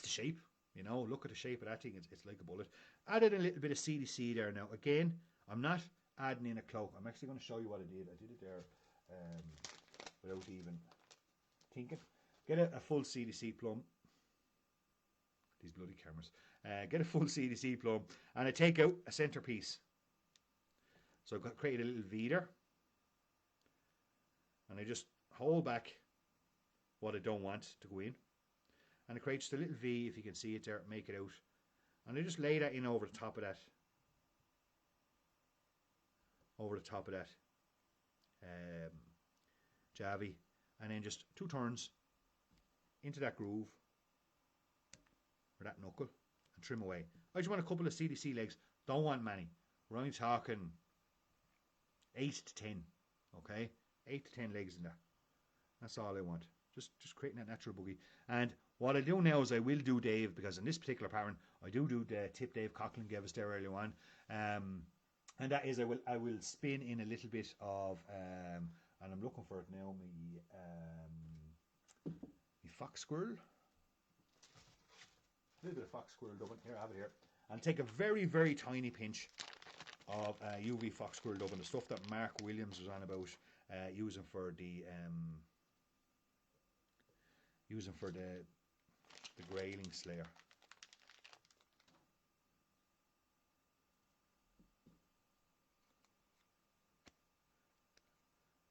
shape. You know, look at the shape of that thing. It's like a bullet. Added a little bit of CDC there now. Again, I'm not adding in a cloak. I'm actually going to show you what I did. I did it there without even thinking. Get a full CDC plum. These bloody cameras. Get a full CDC plum, and I take out a centerpiece. So I've created a little V there, and I just hold back what I don't want to go in, and it creates just a little V, if you can see it there, make it out, and I just lay that in over the top of that, Javi, and then just 2 turns into that groove, or that knuckle, and trim away. I just want a couple of CDC legs, don't want many. We're only talking 8 to 10, okay? 8 to 10 legs in there. That's all I want. Just creating that natural boogie. And what I do now is I will do Dave, because in this particular pattern, I do the tip Dave Coughlin gave us there earlier on. And that is I will spin in a little bit of, and I'm looking for it now, me fox squirrel. A little bit of fox squirrel dubbing. Here, I have it here. And take a very, very tiny pinch of UV fox squirrel dubbing, the stuff that Mark Williams was on about using for the grayling slayer.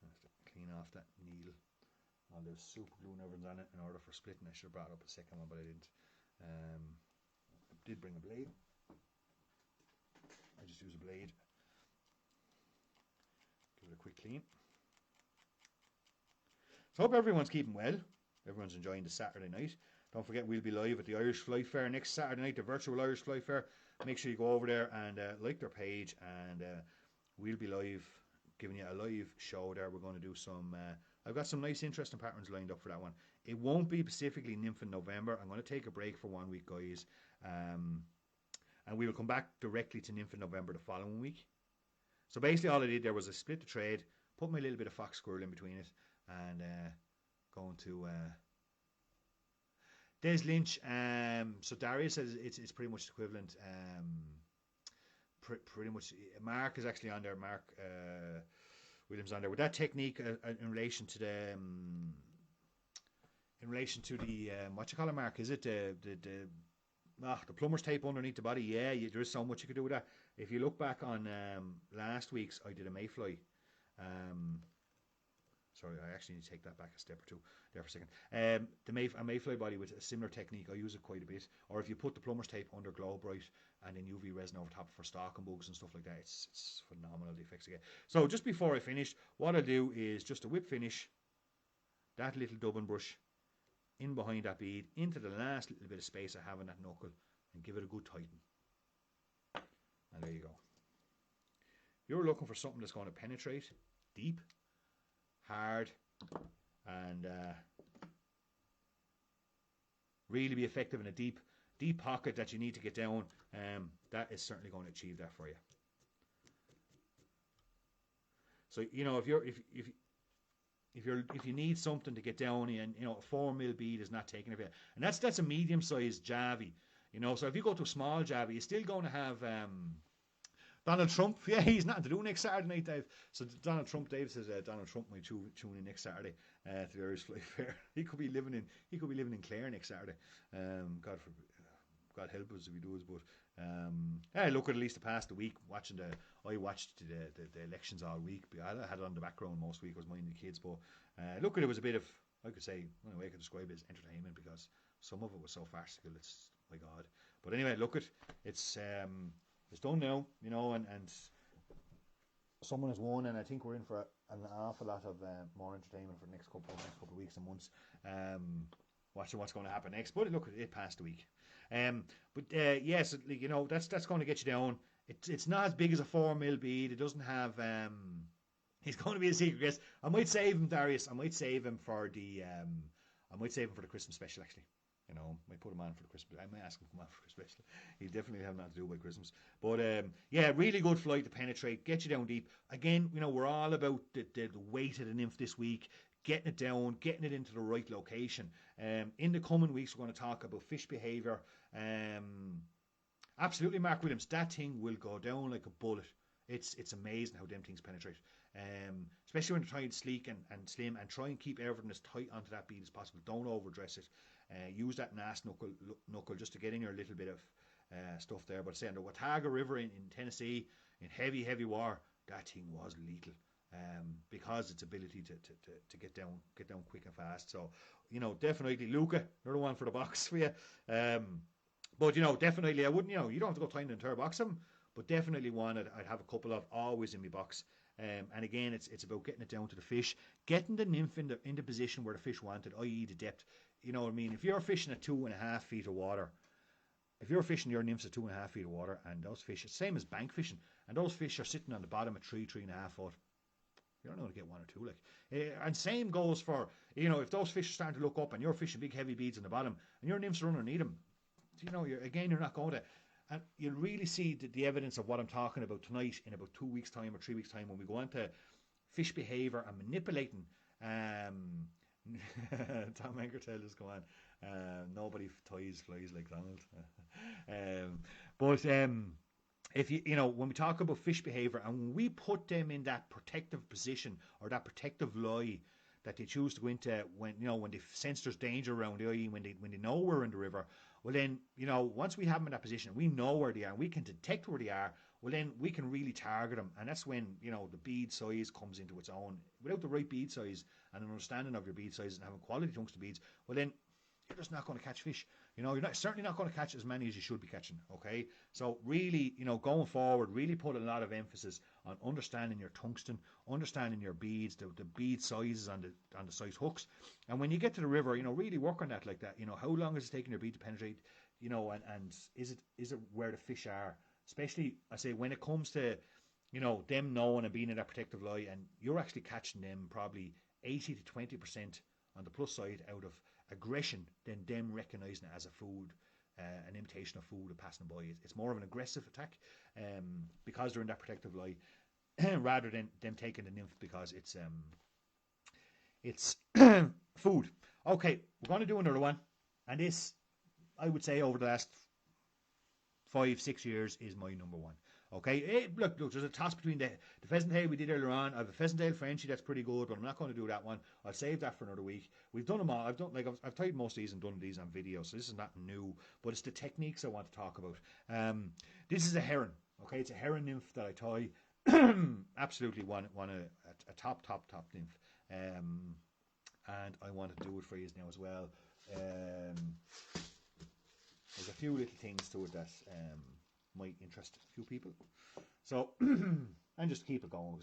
I have to clean off that needle. All those super glue and everything's on it in order for splitting. I should have brought up a second one, but I didn't. I did bring a blade. I just use a blade. Give it a quick clean. So I hope everyone's keeping well. Everyone's enjoying the Saturday night. Don't forget, we'll be live at the Irish Fly Fair next Saturday night, the virtual Irish Fly Fair. Make sure you go over there and like their page, and we'll be live, giving you a live show there. We're going to do some, I've got some nice interesting patterns lined up for that one. It won't be specifically nymph in November. I'm going to take a break for 1 week, guys. And we will come back directly to nymph in November the following week. So basically all I did there was I split the trade, put my little bit of fox squirrel in between it, and going to Des Lynch. So Darius says it's pretty much equivalent. Pretty much Mark is actually on there. Mark Williams on there with that technique in relation to the what you call it, Mark? Is it the plumber's tape underneath the body? Yeah, there is so much you could do with that. If you look back on last week's, I did a mayfly. Sorry, I actually need to take that back a step or two there for a second. A mayfly body with a similar technique, I use it quite a bit. Or if you put the plumber's tape under glow bright and then UV resin over top for stalking bugs and stuff like that, it's phenomenal, the effects you get. So just before I finish, what I'll do is just a whip finish that little dubbing brush in behind that bead into the last little bit of space I have in that knuckle, and give it a good tighten. And there you go. You're looking for something that's going to penetrate deep, hard, and really be effective in a deep pocket that you need to get down, that is certainly going to achieve that for you. So if you need something to get down, and a 4mm bead is not taking it, and that's a medium sized javy. So if you go to a small javy, you're still going to have Donald Trump. Yeah, he's nothing to do next Saturday night, Dave. So Donald Trump, Dave says Donald Trump might tune in next Saturday to the Irish Fly Fair. He could be living in Clare next Saturday. God help us if he does. But I look at least the past week watching I watched the elections all week. I had it on the background most week. I was minding the kids, but look at it was a bit of, I could say, one way I could describe it as entertainment, because some of it was so farcical. It's my God. But anyway, look at it's done now, and someone has won, and I think we're in for an awful lot of more entertainment for the next couple of weeks and months. Watching what's going to happen next. But look, it passed a week. Yes, that's going to get you down. It's not as big as a 4mm bead. It doesn't have. He's going to be a secret guest. I might save him, Darius. I might save him for the. Christmas special, actually. Might put him on for the Christmas. I might ask him to come on for the Christmas special. He'll definitely have nothing to do by Christmas. But really good flight to penetrate, get you down deep. Again, we're all about the weight of the nymph this week, getting it down, getting it into the right location. In the coming weeks, we're going to talk about fish behaviour. Absolutely, Mark Williams, that thing will go down like a bullet. It's amazing how them things penetrate. Especially when you're trying sleek and slim, and try and keep everything as tight onto that bead as possible. Don't overdress it. Use that NAS knuckle just to get in your little bit of stuff there. But say on the Watauga River in Tennessee, in heavy water, that thing was lethal. Because its ability to get down quick and fast. So, definitely Luca, you're the one for the box for you. But definitely I wouldn't, you don't have to go tying the entire box of them, but definitely one I'd have a couple of always in my box. And again, it's about getting it down to the fish, getting the nymph in the position where the fish wanted, i.e. the depth. You know what I mean? If you're fishing at 2.5 feet of water, if you're fishing your nymphs at 2.5 feet of water, and those fish, it's the same as bank fishing, and those fish are sitting on the bottom at 3.5 foot, you're not going to get one or two. And same goes for, if those fish are starting to look up and you're fishing big heavy beads on the bottom and your nymphs are underneath them, you're not going to. And you'll really see the evidence of what I'm talking about tonight in about 2 weeks' time or 3 weeks' time when we go into fish behaviour and manipulating. Tom Ankertel is going, nobody ties flies like Donald. If when we talk about fish behaviour and when we put them in that protective position or that protective lie that they choose to go into when they sense there's danger around, i.e. when they know we're in the river, well then, once we have them in that position, we know where they are, we can detect where they are, well then we can really target them, and that's when, the bead size comes into its own. Without the right bead size and an understanding of your bead size and having quality tungsten beads, well then you're just not going to catch fish. You're certainly not going to catch as many as you should be catching, okay? So really, going forward, really put a lot of emphasis on understanding your tungsten, understanding your beads, the bead sizes on the size hooks. And when you get to the river, really work on that like that. How long is it taking your bead to penetrate? And is it where the fish are? Especially, I say, when it comes to, them knowing and being in that protective lie, and you're actually catching them probably 80 to 20% on the plus side out of aggression than them recognising it as a food, an imitation of food and passing by. It's more of an aggressive attack because they're in that protective lie rather than them taking the nymph because it's food. Okay, we're going to do another one, and this, I would say, over the last 5-6 years is my number one. Okay, look, there's a toss between the pheasant tail we did earlier on. I have a pheasant tail Frenchie that's pretty good, but I'm not going to do that one. I'll save that for another week. We've done them all. I've tried most of these and done these on video, so this is not new, but it's the techniques I want to talk about. This is a heron. Okay, it's a heron nymph that I tie. Absolutely want a top nymph, and I want to do it for you now as well. There's a few little things to it that might interest a few people. So, and just keep it going.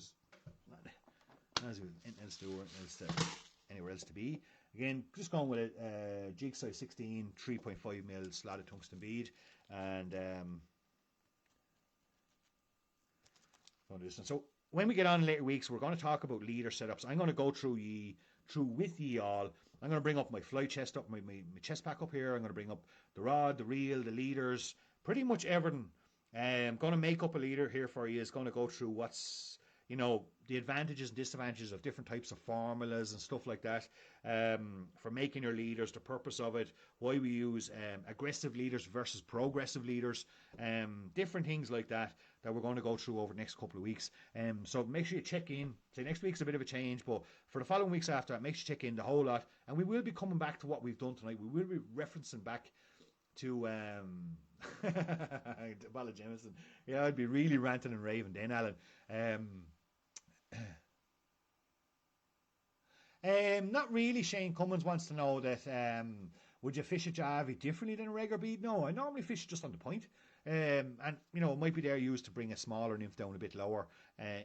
As we anywhere else to be. Again, just going with a jig size 16, 3.5mm slotted tungsten bead, and so when we get on in later weeks, we're going to talk about leader setups. I'm going to go through with ye all. I'm going to bring up my fly chest up, my chest pack up here. I'm going to bring up the rod, the reel, the leaders, pretty much everything. I'm going to make up a leader here for you. It's going to go through what's, you know, the advantages and disadvantages of different types of formulas and stuff like that, for making your leaders, the purpose of it, why we use aggressive leaders versus progressive leaders, different things like that we're going to go through over the next couple of weeks. So make sure you check in. Say next week's a bit of a change, but for the following weeks after that, make sure you check in the whole lot. And we will be coming back to what we've done tonight. We will be referencing back to Bala Jemison. Yeah, I'd be really ranting and raving then, Alan. Not really. Shane Cummins wants to know that would you fish a Javi differently than a regular bead? No, I normally fish just on the point. And you know, it might be there used to bring a smaller nymph down a bit lower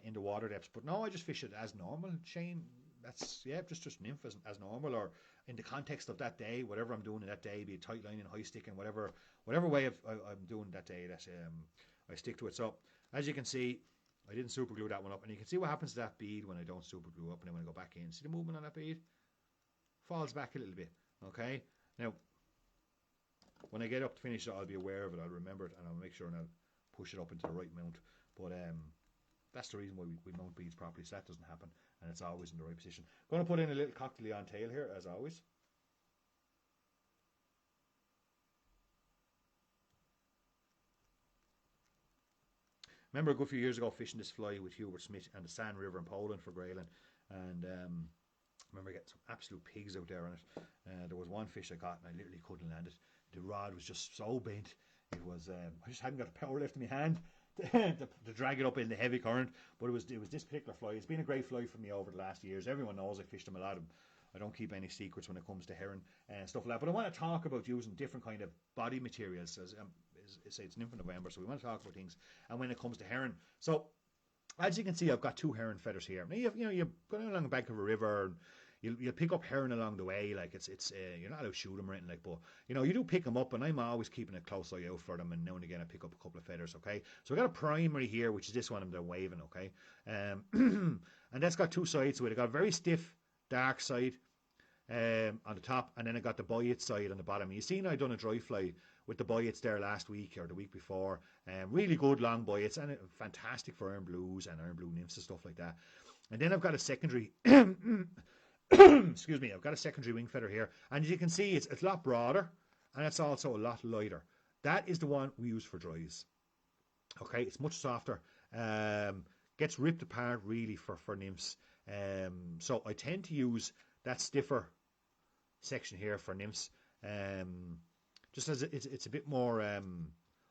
in the water depths. But no, I just fish it as normal, Shane. That's just nymph as normal, or in the context of that day, whatever I'm doing in that day, be it tight line and high stick and whatever way I'm doing that day, that I stick to it. So as you can see, I didn't super glue that one up, and you can see what happens to that bead when I don't super glue up, and then when I go back in, see the movement on that bead? Falls back a little bit. Okay, now when I get up to finish it, I'll be aware of it, I'll remember it, and I'll make sure and I'll push it up into the right mount. But that's the reason why we mount beads properly, so that doesn't happen, and it's always in the right position. Going to put in a little cocktail on tail here, as always. Remember a good few years ago fishing this fly with Hubert Smith and the Sand River in Poland for grayling, and remember getting some absolute pigs out there on it. There was one fish I got and I literally couldn't land it. The rod was just so bent. It was I just hadn't got the power left in my hand to drag it up in the heavy current. But it was this particular fly. It's been a great fly for me over the last years. Everyone knows I fished them a lot. I don't keep any secrets when it comes to herring and stuff like that. But I want to talk about using different kind of body materials. As say it's nymph in November, so we want to talk about things. And when it comes to herring, so as you can see, I've got two heron feathers here. Now you're going along the bank of a river, and you'll pick up heron along the way. Like it's you're not allowed to shoot them or anything, like, but you know you do pick them up, and I'm always keeping a close eye out for them. And now and again I pick up a couple of feathers. Okay, so I got a primary here, which is this one I'm waving. Okay, and that's got two sides to it. I got a very stiff dark side on the top, and then I got the boyet side on the bottom. You seen I done a dry fly with the boyets there last week or the week before. Really good long boyets, and fantastic for iron blues and iron blue nymphs and stuff like that. And then I've got a secondary excuse me, I've got a secondary wing feather here, and as you can see, it's a lot broader, and it's also a lot lighter. That is the one we use for dries. Okay, it's much softer, gets ripped apart really for nymphs. So I tend to use that stiffer section here for nymphs. Just as it's a bit more,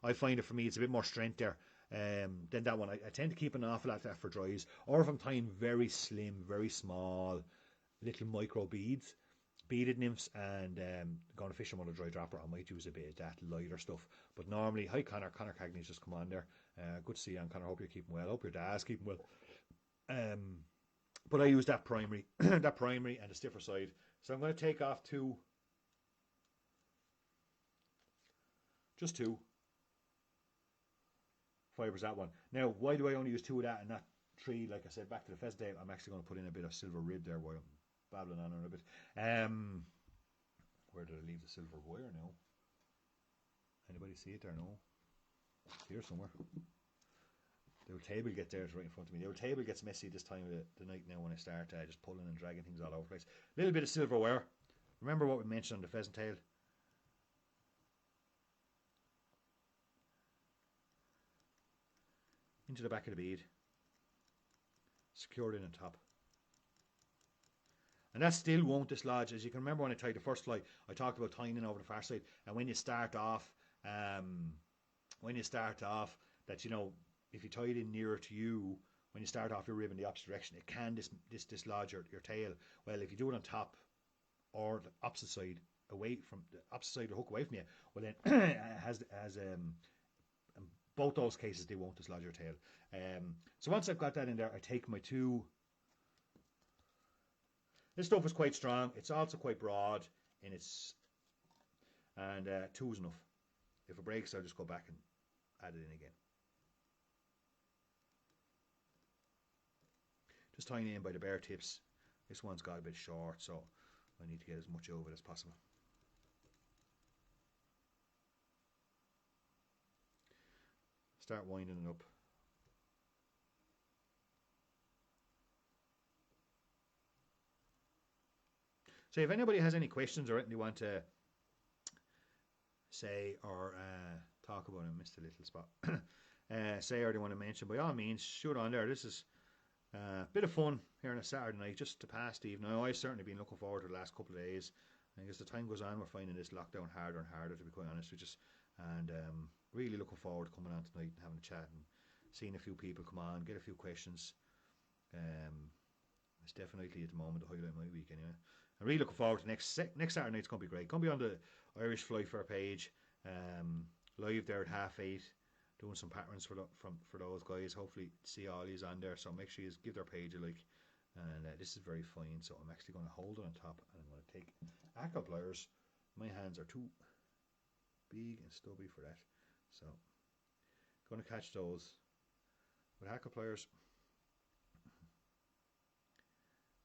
I find it for me, it's a bit more strength there than that one. I tend to keep an awful lot of that for dries, or if I'm tying very slim, very small, little micro beads, beaded nymphs, and going to fish them on a dry dropper, I might use a bit of that lighter stuff. But normally, hi Connor Cagney's just come on there. Good to see you, Connor. Hope you're keeping well. Hope your dad's keeping well. But I use that primary, that primary and the stiffer side. So I'm going to take off just two fibres, that one. Now, why do I only use two of that and not three? Like I said, back to the Pheasant tail, I'm actually going to put in a bit of silver rib there while I'm babbling on a bit. Where did I leave the silver wire now? Anybody see it there? No? It's here somewhere. The old table gets there, it's right in front of me. The old table gets messy this time of the night now when I start just pulling and dragging things all over the place. A little bit of silver wire. Remember what we mentioned on the Pheasant tail? Into the back of the bead, secured in on top, and that still won't dislodge. As you can remember when I tied the first fly, I talked about tying in over the far side, and when you start off, that, you know, if you tie it in nearer to you, when you start off your rib in the opposite direction, it can dislodge your tail. Well, if you do it on top or the opposite side, away from the opposite side of the hook away from you, well then has both those cases, they won't dislodge your tail. So once I've got that in there, I take my two. This stuff is quite strong. It's also quite broad in its, and two is enough. If it breaks, I'll just go back and add it in again. Just tying it in by the bare tips. This one's got a bit short, so I need to get as much over it as possible. Start winding it up. So if anybody has any questions or anything they want to say or talk about, I missed a little spot, say or they want to mention, by all means, shoot on there. This is a bit of fun here on a Saturday night, just to pass the evening. Now, I've certainly been looking forward to the last couple of days. And as the time goes on, we're finding this lockdown harder and harder, to be quite honest with you. And really looking forward to coming on tonight and having a chat and seeing a few people come on, get a few questions. It's definitely at the moment the highlight of my week anyway. I'm really looking forward to next Saturday night. It's going to be great. Going to be on the Irish Fly Fair page, live there at 8:30, doing some patterns for those guys. Hopefully see all these on there, so make sure you give their page a like. And this is very fine, so I'm actually going to hold it on top and I'm going to take hackle pliers. My hands are too big and stubby for that, so going to catch those with hackle pliers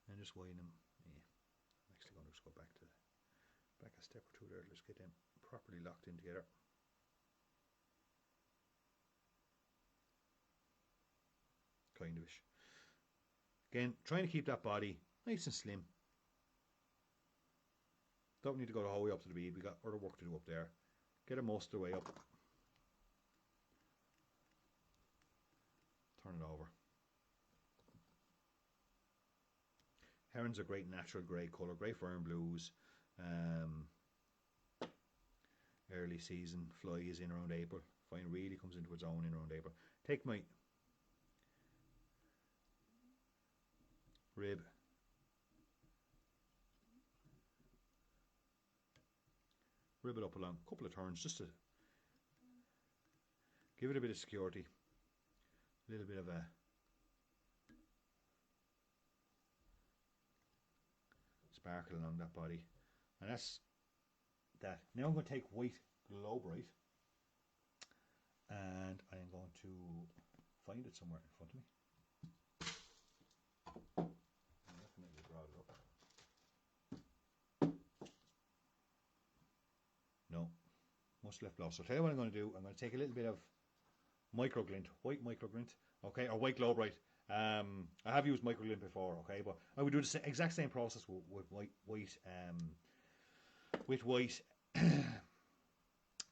and just wind them. Yeah, I'm actually going to just go back a step or two there. Let's get them properly locked in together. Kind of ish. Again, trying to keep that body nice and slim. Don't need to go the whole way up to the bead. We got other work to do up there. Get it most of the way up. Turn it over. Heron's a great natural grey colour, great for iron blues. Early season fly is in around April. Fine really comes into its own in around April. Take my rib, rib it up along a couple of turns just to give it a bit of security, a little bit of a sparkle along that body, and that's that. Now I'm going to take white Globrite and I'm going to find it somewhere in front of me. Definitely brought it up. No, must have left lost. So I'll tell you what I'm going to do. I'm going to take a little bit of microglint, white microglint, okay, or white Globrite. I have used microglint before, okay, but I would do the exact same process with white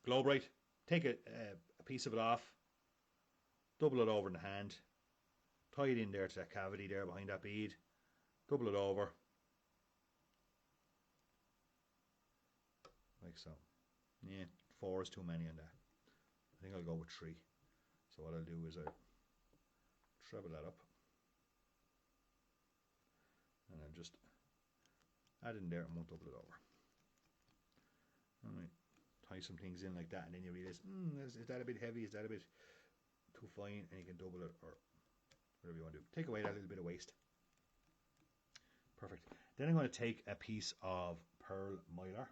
Globrite. Take a piece of it off, double it over in the hand, tie it in there to that cavity there behind that bead, double it over, like so. Yeah, 4 is too many on that. I think I'll go with 3. So what I'll do is I'll treble that up, and I'll just add in there and won't double it over. Alright, tie some things in like that, and then you realise, is that a bit heavy, is that a bit too fine, and you can double it or whatever you want to do. Take away that little bit of waste. Perfect. Then I'm going to take a piece of pearl mylar.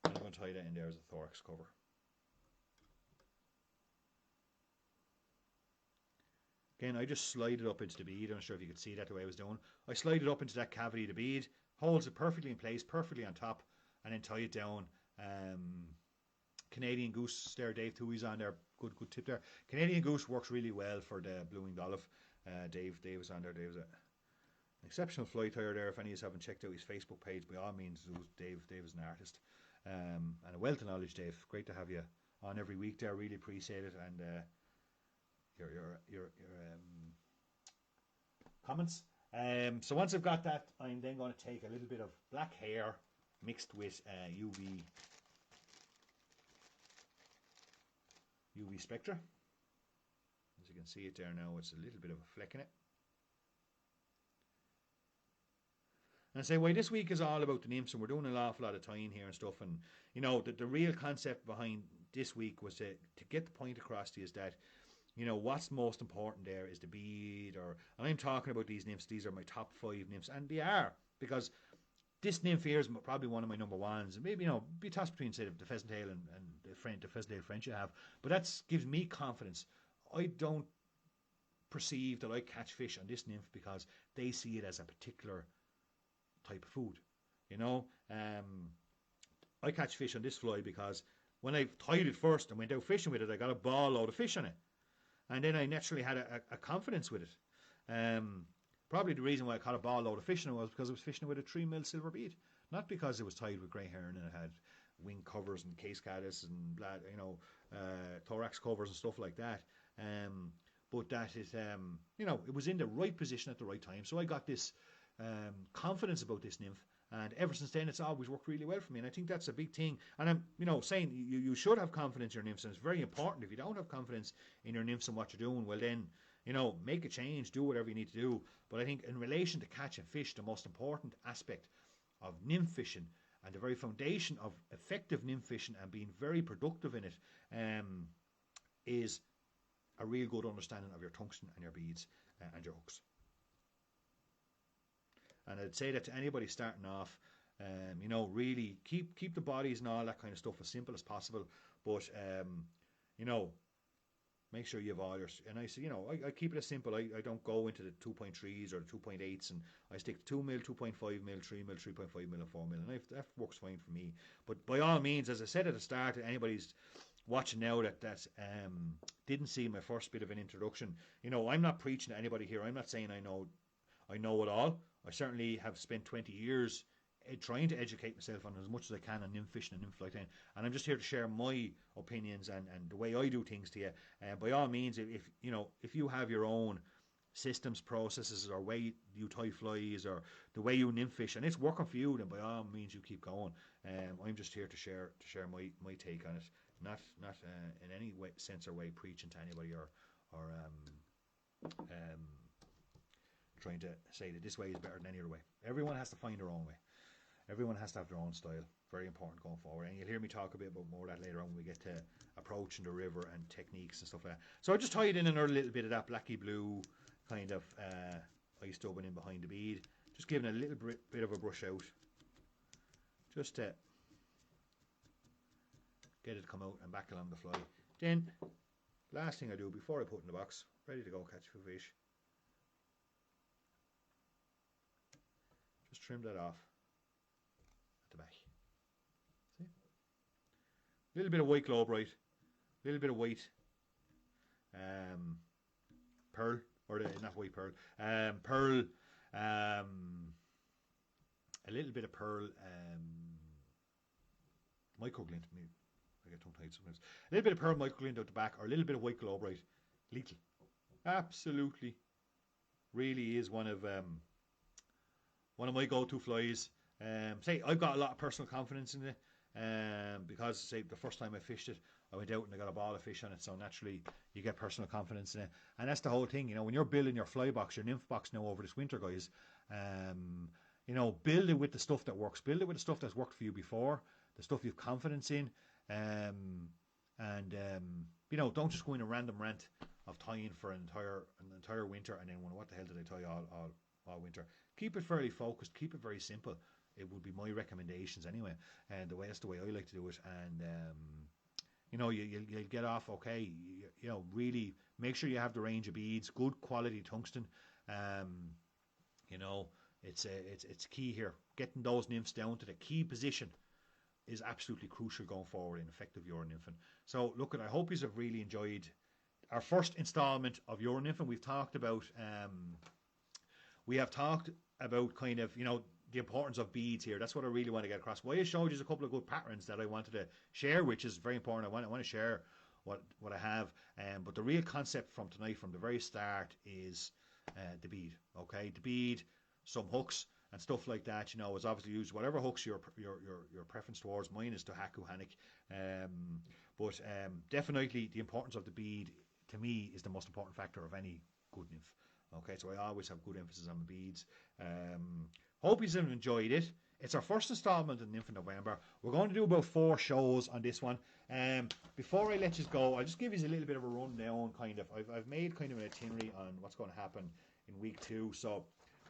And I'm going to tie that in there as a thorax cover. Again, I just slide it up into the bead. I'm not sure if you could see that the way I was doing. I slide it up into that cavity of the bead, holds it perfectly in place, perfectly on top, and then tie it down. Canadian goose there, Dave Toohey's on there. Good tip there. Canadian goose works really well for the blue winged olive. Dave was on there. Dave's an exceptional fly tyer there. If any of you haven't checked out his Facebook page, by all means, Dave is an artist and a wealth of knowledge. Dave, great to have you on every week there. Really appreciate it, and your comments. So once I've got that, I'm then going to take a little bit of black hair mixed with UV spectra. As you can see it there now, it's a little bit of a fleck in it. And I say, why this week is all about the nymphs, and we're doing an awful lot of tying here and stuff. And you know, the real concept behind this week was to get the point across to you is that, you know, what's most important there is the bead, and I'm talking about these nymphs. These are my top 5 nymphs, and they are, because this nymph here is probably one of my number ones. Maybe, be tossed between, say, the pheasant tail and the pheasant tail French you have. But that gives me confidence. I don't perceive that I catch fish on this nymph because they see it as a particular type of food. I catch fish on this fly because when I tied it first and went out fishing with it, I got a ball load of fish on it. And then I naturally had a confidence with it. Probably the reason why I caught a ball load of fish on it was because I was fishing with a 3mm silver bead. Not because it was tied with grey heron and it had wing covers and case caddis and thorax covers and stuff like that. But that is, it was in the right position at the right time. So I got this confidence about this nymph. And ever since then, it's always worked really well for me. And I think that's a big thing. And I'm, saying you should have confidence in your nymphs. And it's very important. If you don't have confidence in your nymphs and what you're doing, well then, make a change, do whatever you need to do. But I think in relation to catching fish, the most important aspect of nymph fishing and the very foundation of effective nymph fishing and being very productive in it is a real good understanding of your tungsten and your beads and your hooks. And I'd say that to anybody starting off, really keep the bodies and all that kind of stuff as simple as possible. But, make sure you have all your, and I say, I keep it as simple. I don't go into the 2.3s or the 2.8s, and I stick to 2mm, 2.5mm, 3mm, 3.5mm, and 4mm, and that works fine for me. But by all means, as I said at the start, anybody's watching now that didn't see my first bit of an introduction, I'm not preaching to anybody here. I'm not saying I know it all. I certainly have spent 20 years trying to educate myself on as much as I can on nymph fishing and nymph flight, and I'm just here to share my opinions and the way I do things to you. By all means, if you have your own systems, processes, or way you tie flies, or the way you nymph fish, and it's working for you, then by all means you keep going. I'm just here to share my take on it, not in any sense or way preaching to anybody or trying to say that this way is better than any other way. Everyone has to find their own way. Everyone has to have their own style. Very important going forward. And you'll hear me talk a bit about more of that later on when we get to approaching the river and techniques and stuff like that. So I just tied in another little bit of that blacky blue kind of ice dubbing in behind the bead. Just giving a little bit of a brush out. Just to get it to come out and back along the fly. Then, last thing I do before I put in the box, ready to go catch a fish. Just trim that off at the back. See? A little bit of white globe, right? A little bit of white pearl, or not white pearl, pearl, a little bit of pearl microglint. I get tongue tied sometimes. A little bit of pearl microglint out the back, or a little bit of white globe, right? Lethal. Absolutely. Really is one of my go-to flies. Say I've got a lot of personal confidence in it, because say the first time I fished it, I went out and I got a ball of fish on it. So naturally, you get personal confidence in it, and that's the whole thing. When you're building your fly box, your nymph box now over this winter, guys, build it with the stuff that works. Build it with the stuff that's worked for you before, the stuff you've confidence in, don't just go in a random rant of tying for an entire winter and then wonder what the hell did I tie all winter. Keep it fairly focused, keep it very simple. It would be my recommendations anyway, and that's the way I like to do it. And you'll get off okay. Really make sure you have the range of beads, good quality tungsten. It's key here. Getting those nymphs down to the key position is absolutely crucial going forward in effective Euro nymphing. So look, I hope you have really enjoyed our first installment of Euro nymphing. We have talked about kind of, the importance of beads here. That's what I really want to get across. Well, I showed you a couple of good patterns that I wanted to share, which is very important. I want to share what I have. But the real concept from tonight, from the very start, is the bead. Okay, the bead, some hooks and stuff like that. Is obviously used whatever hooks your preference towards. Mine is to Haku Hanik. But definitely the importance of the bead to me is the most important factor of any good nymph. Okay, so I always have good emphasis on the beads. Hope you have enjoyed it. It's our first installment in Nymph in November. We're going to do about 4 shows on this one. Before I let you go, I'll just give you a little bit of a rundown. I've made kind of an itinerary on what's going to happen in week 2. So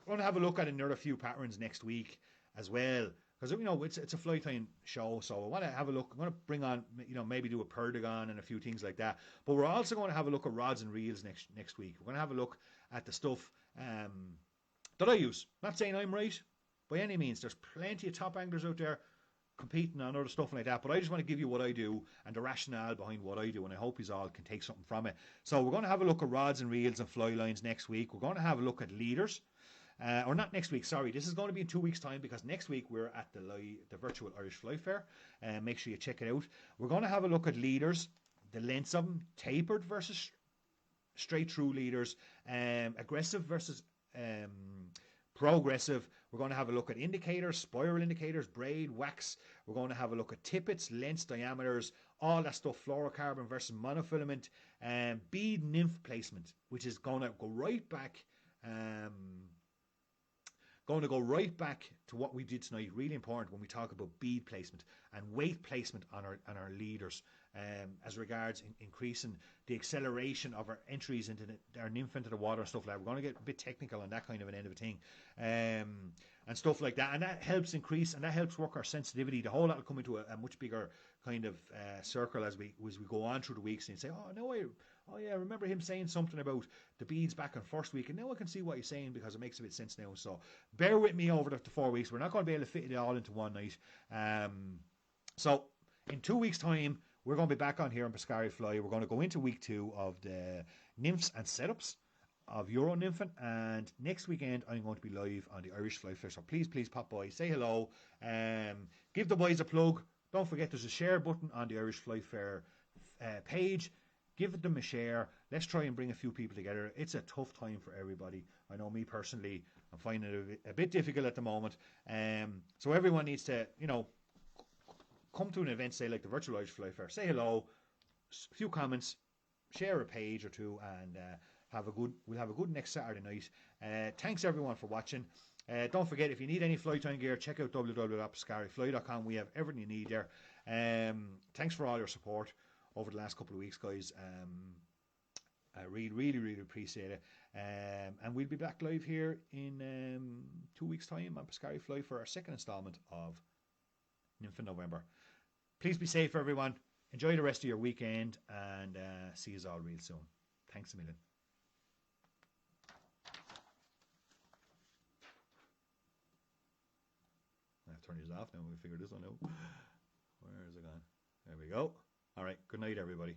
we're going to have a look at another few patterns next week. as well. Because, you know, it's a fly tying show, so I want to have a look. I'm going to bring on, you know, maybe do a perdigon and a few things like that. But we're also going to have a look at rods and reels next week. We're going to have a look at the stuff that I use. Not saying I'm right by any means. There's plenty of top anglers out there competing on other stuff like that, but I just want to give you what I do and the rationale behind what I do, and I hope you all can take something from it. So we're going to have a look at rods and reels and fly lines next week. We're going to have a look at leaders. Or not next week, sorry. This is going to be in 2 weeks' time, because next week we're at the virtual Irish Fly Fair. Make sure you check it out. We're going to have a look at leaders, the lengths of them, tapered versus straight through leaders, aggressive versus progressive. We're going to have a look at indicators, spiral indicators, braid, wax. We're going to have a look at tippets, lengths, diameters, all that stuff, fluorocarbon versus monofilament, bead nymph placement, which is going to go right back. Going to go right back to what we did tonight. Really important when we talk about bead placement and weight placement on our leaders, as regards increasing the acceleration of our entries into our nymph into the water and stuff like that. We're going to get a bit technical on that kind of an end of a thing, and stuff like that. And that helps increase, and that helps work our sensitivity. The whole lot will come into a much bigger kind of circle as we go on through the weeks, and you say, oh yeah, I remember him saying something about the beads back on first week, and now I can see what he's saying, because it makes a bit of sense now. So bear with me over the 4 weeks. We're not going to be able to fit it all into one night. So in 2 weeks' time, we're going to be back on here on Pescari Fly. We're going to go into week 2 of the nymphs and setups of Euro nymphing, and next weekend I'm going to be live on the Irish Fly Fair. So please pop by, say hello, give the boys a plug. Don't forget, there's a share button on the Irish Fly Fair page. Give them a share. Let's try and bring a few people together. It's a tough time for everybody. I know me personally, I'm finding it a bit difficult at the moment. So everyone needs to, you know, come to an event, say like the virtual Irish Fly Fair, say hello, a few comments, share a page or two, and we'll have a good next Saturday night. Thanks everyone for watching. Don't forget, if you need any fly tying gear, check out www.pescarifly.com. We have everything you need there. Thanks for all your support over the last couple of weeks, guys. I really appreciate it. And we'll be back live here in 2 weeks' time on Pescari Fly for our second installment of Nymph in November. Please be safe, everyone. Enjoy the rest of your weekend, and see you all real soon. Thanks a million. I've turned yours off now. We figure this one out. Where is it gone? There we go. All right. Good night, everybody.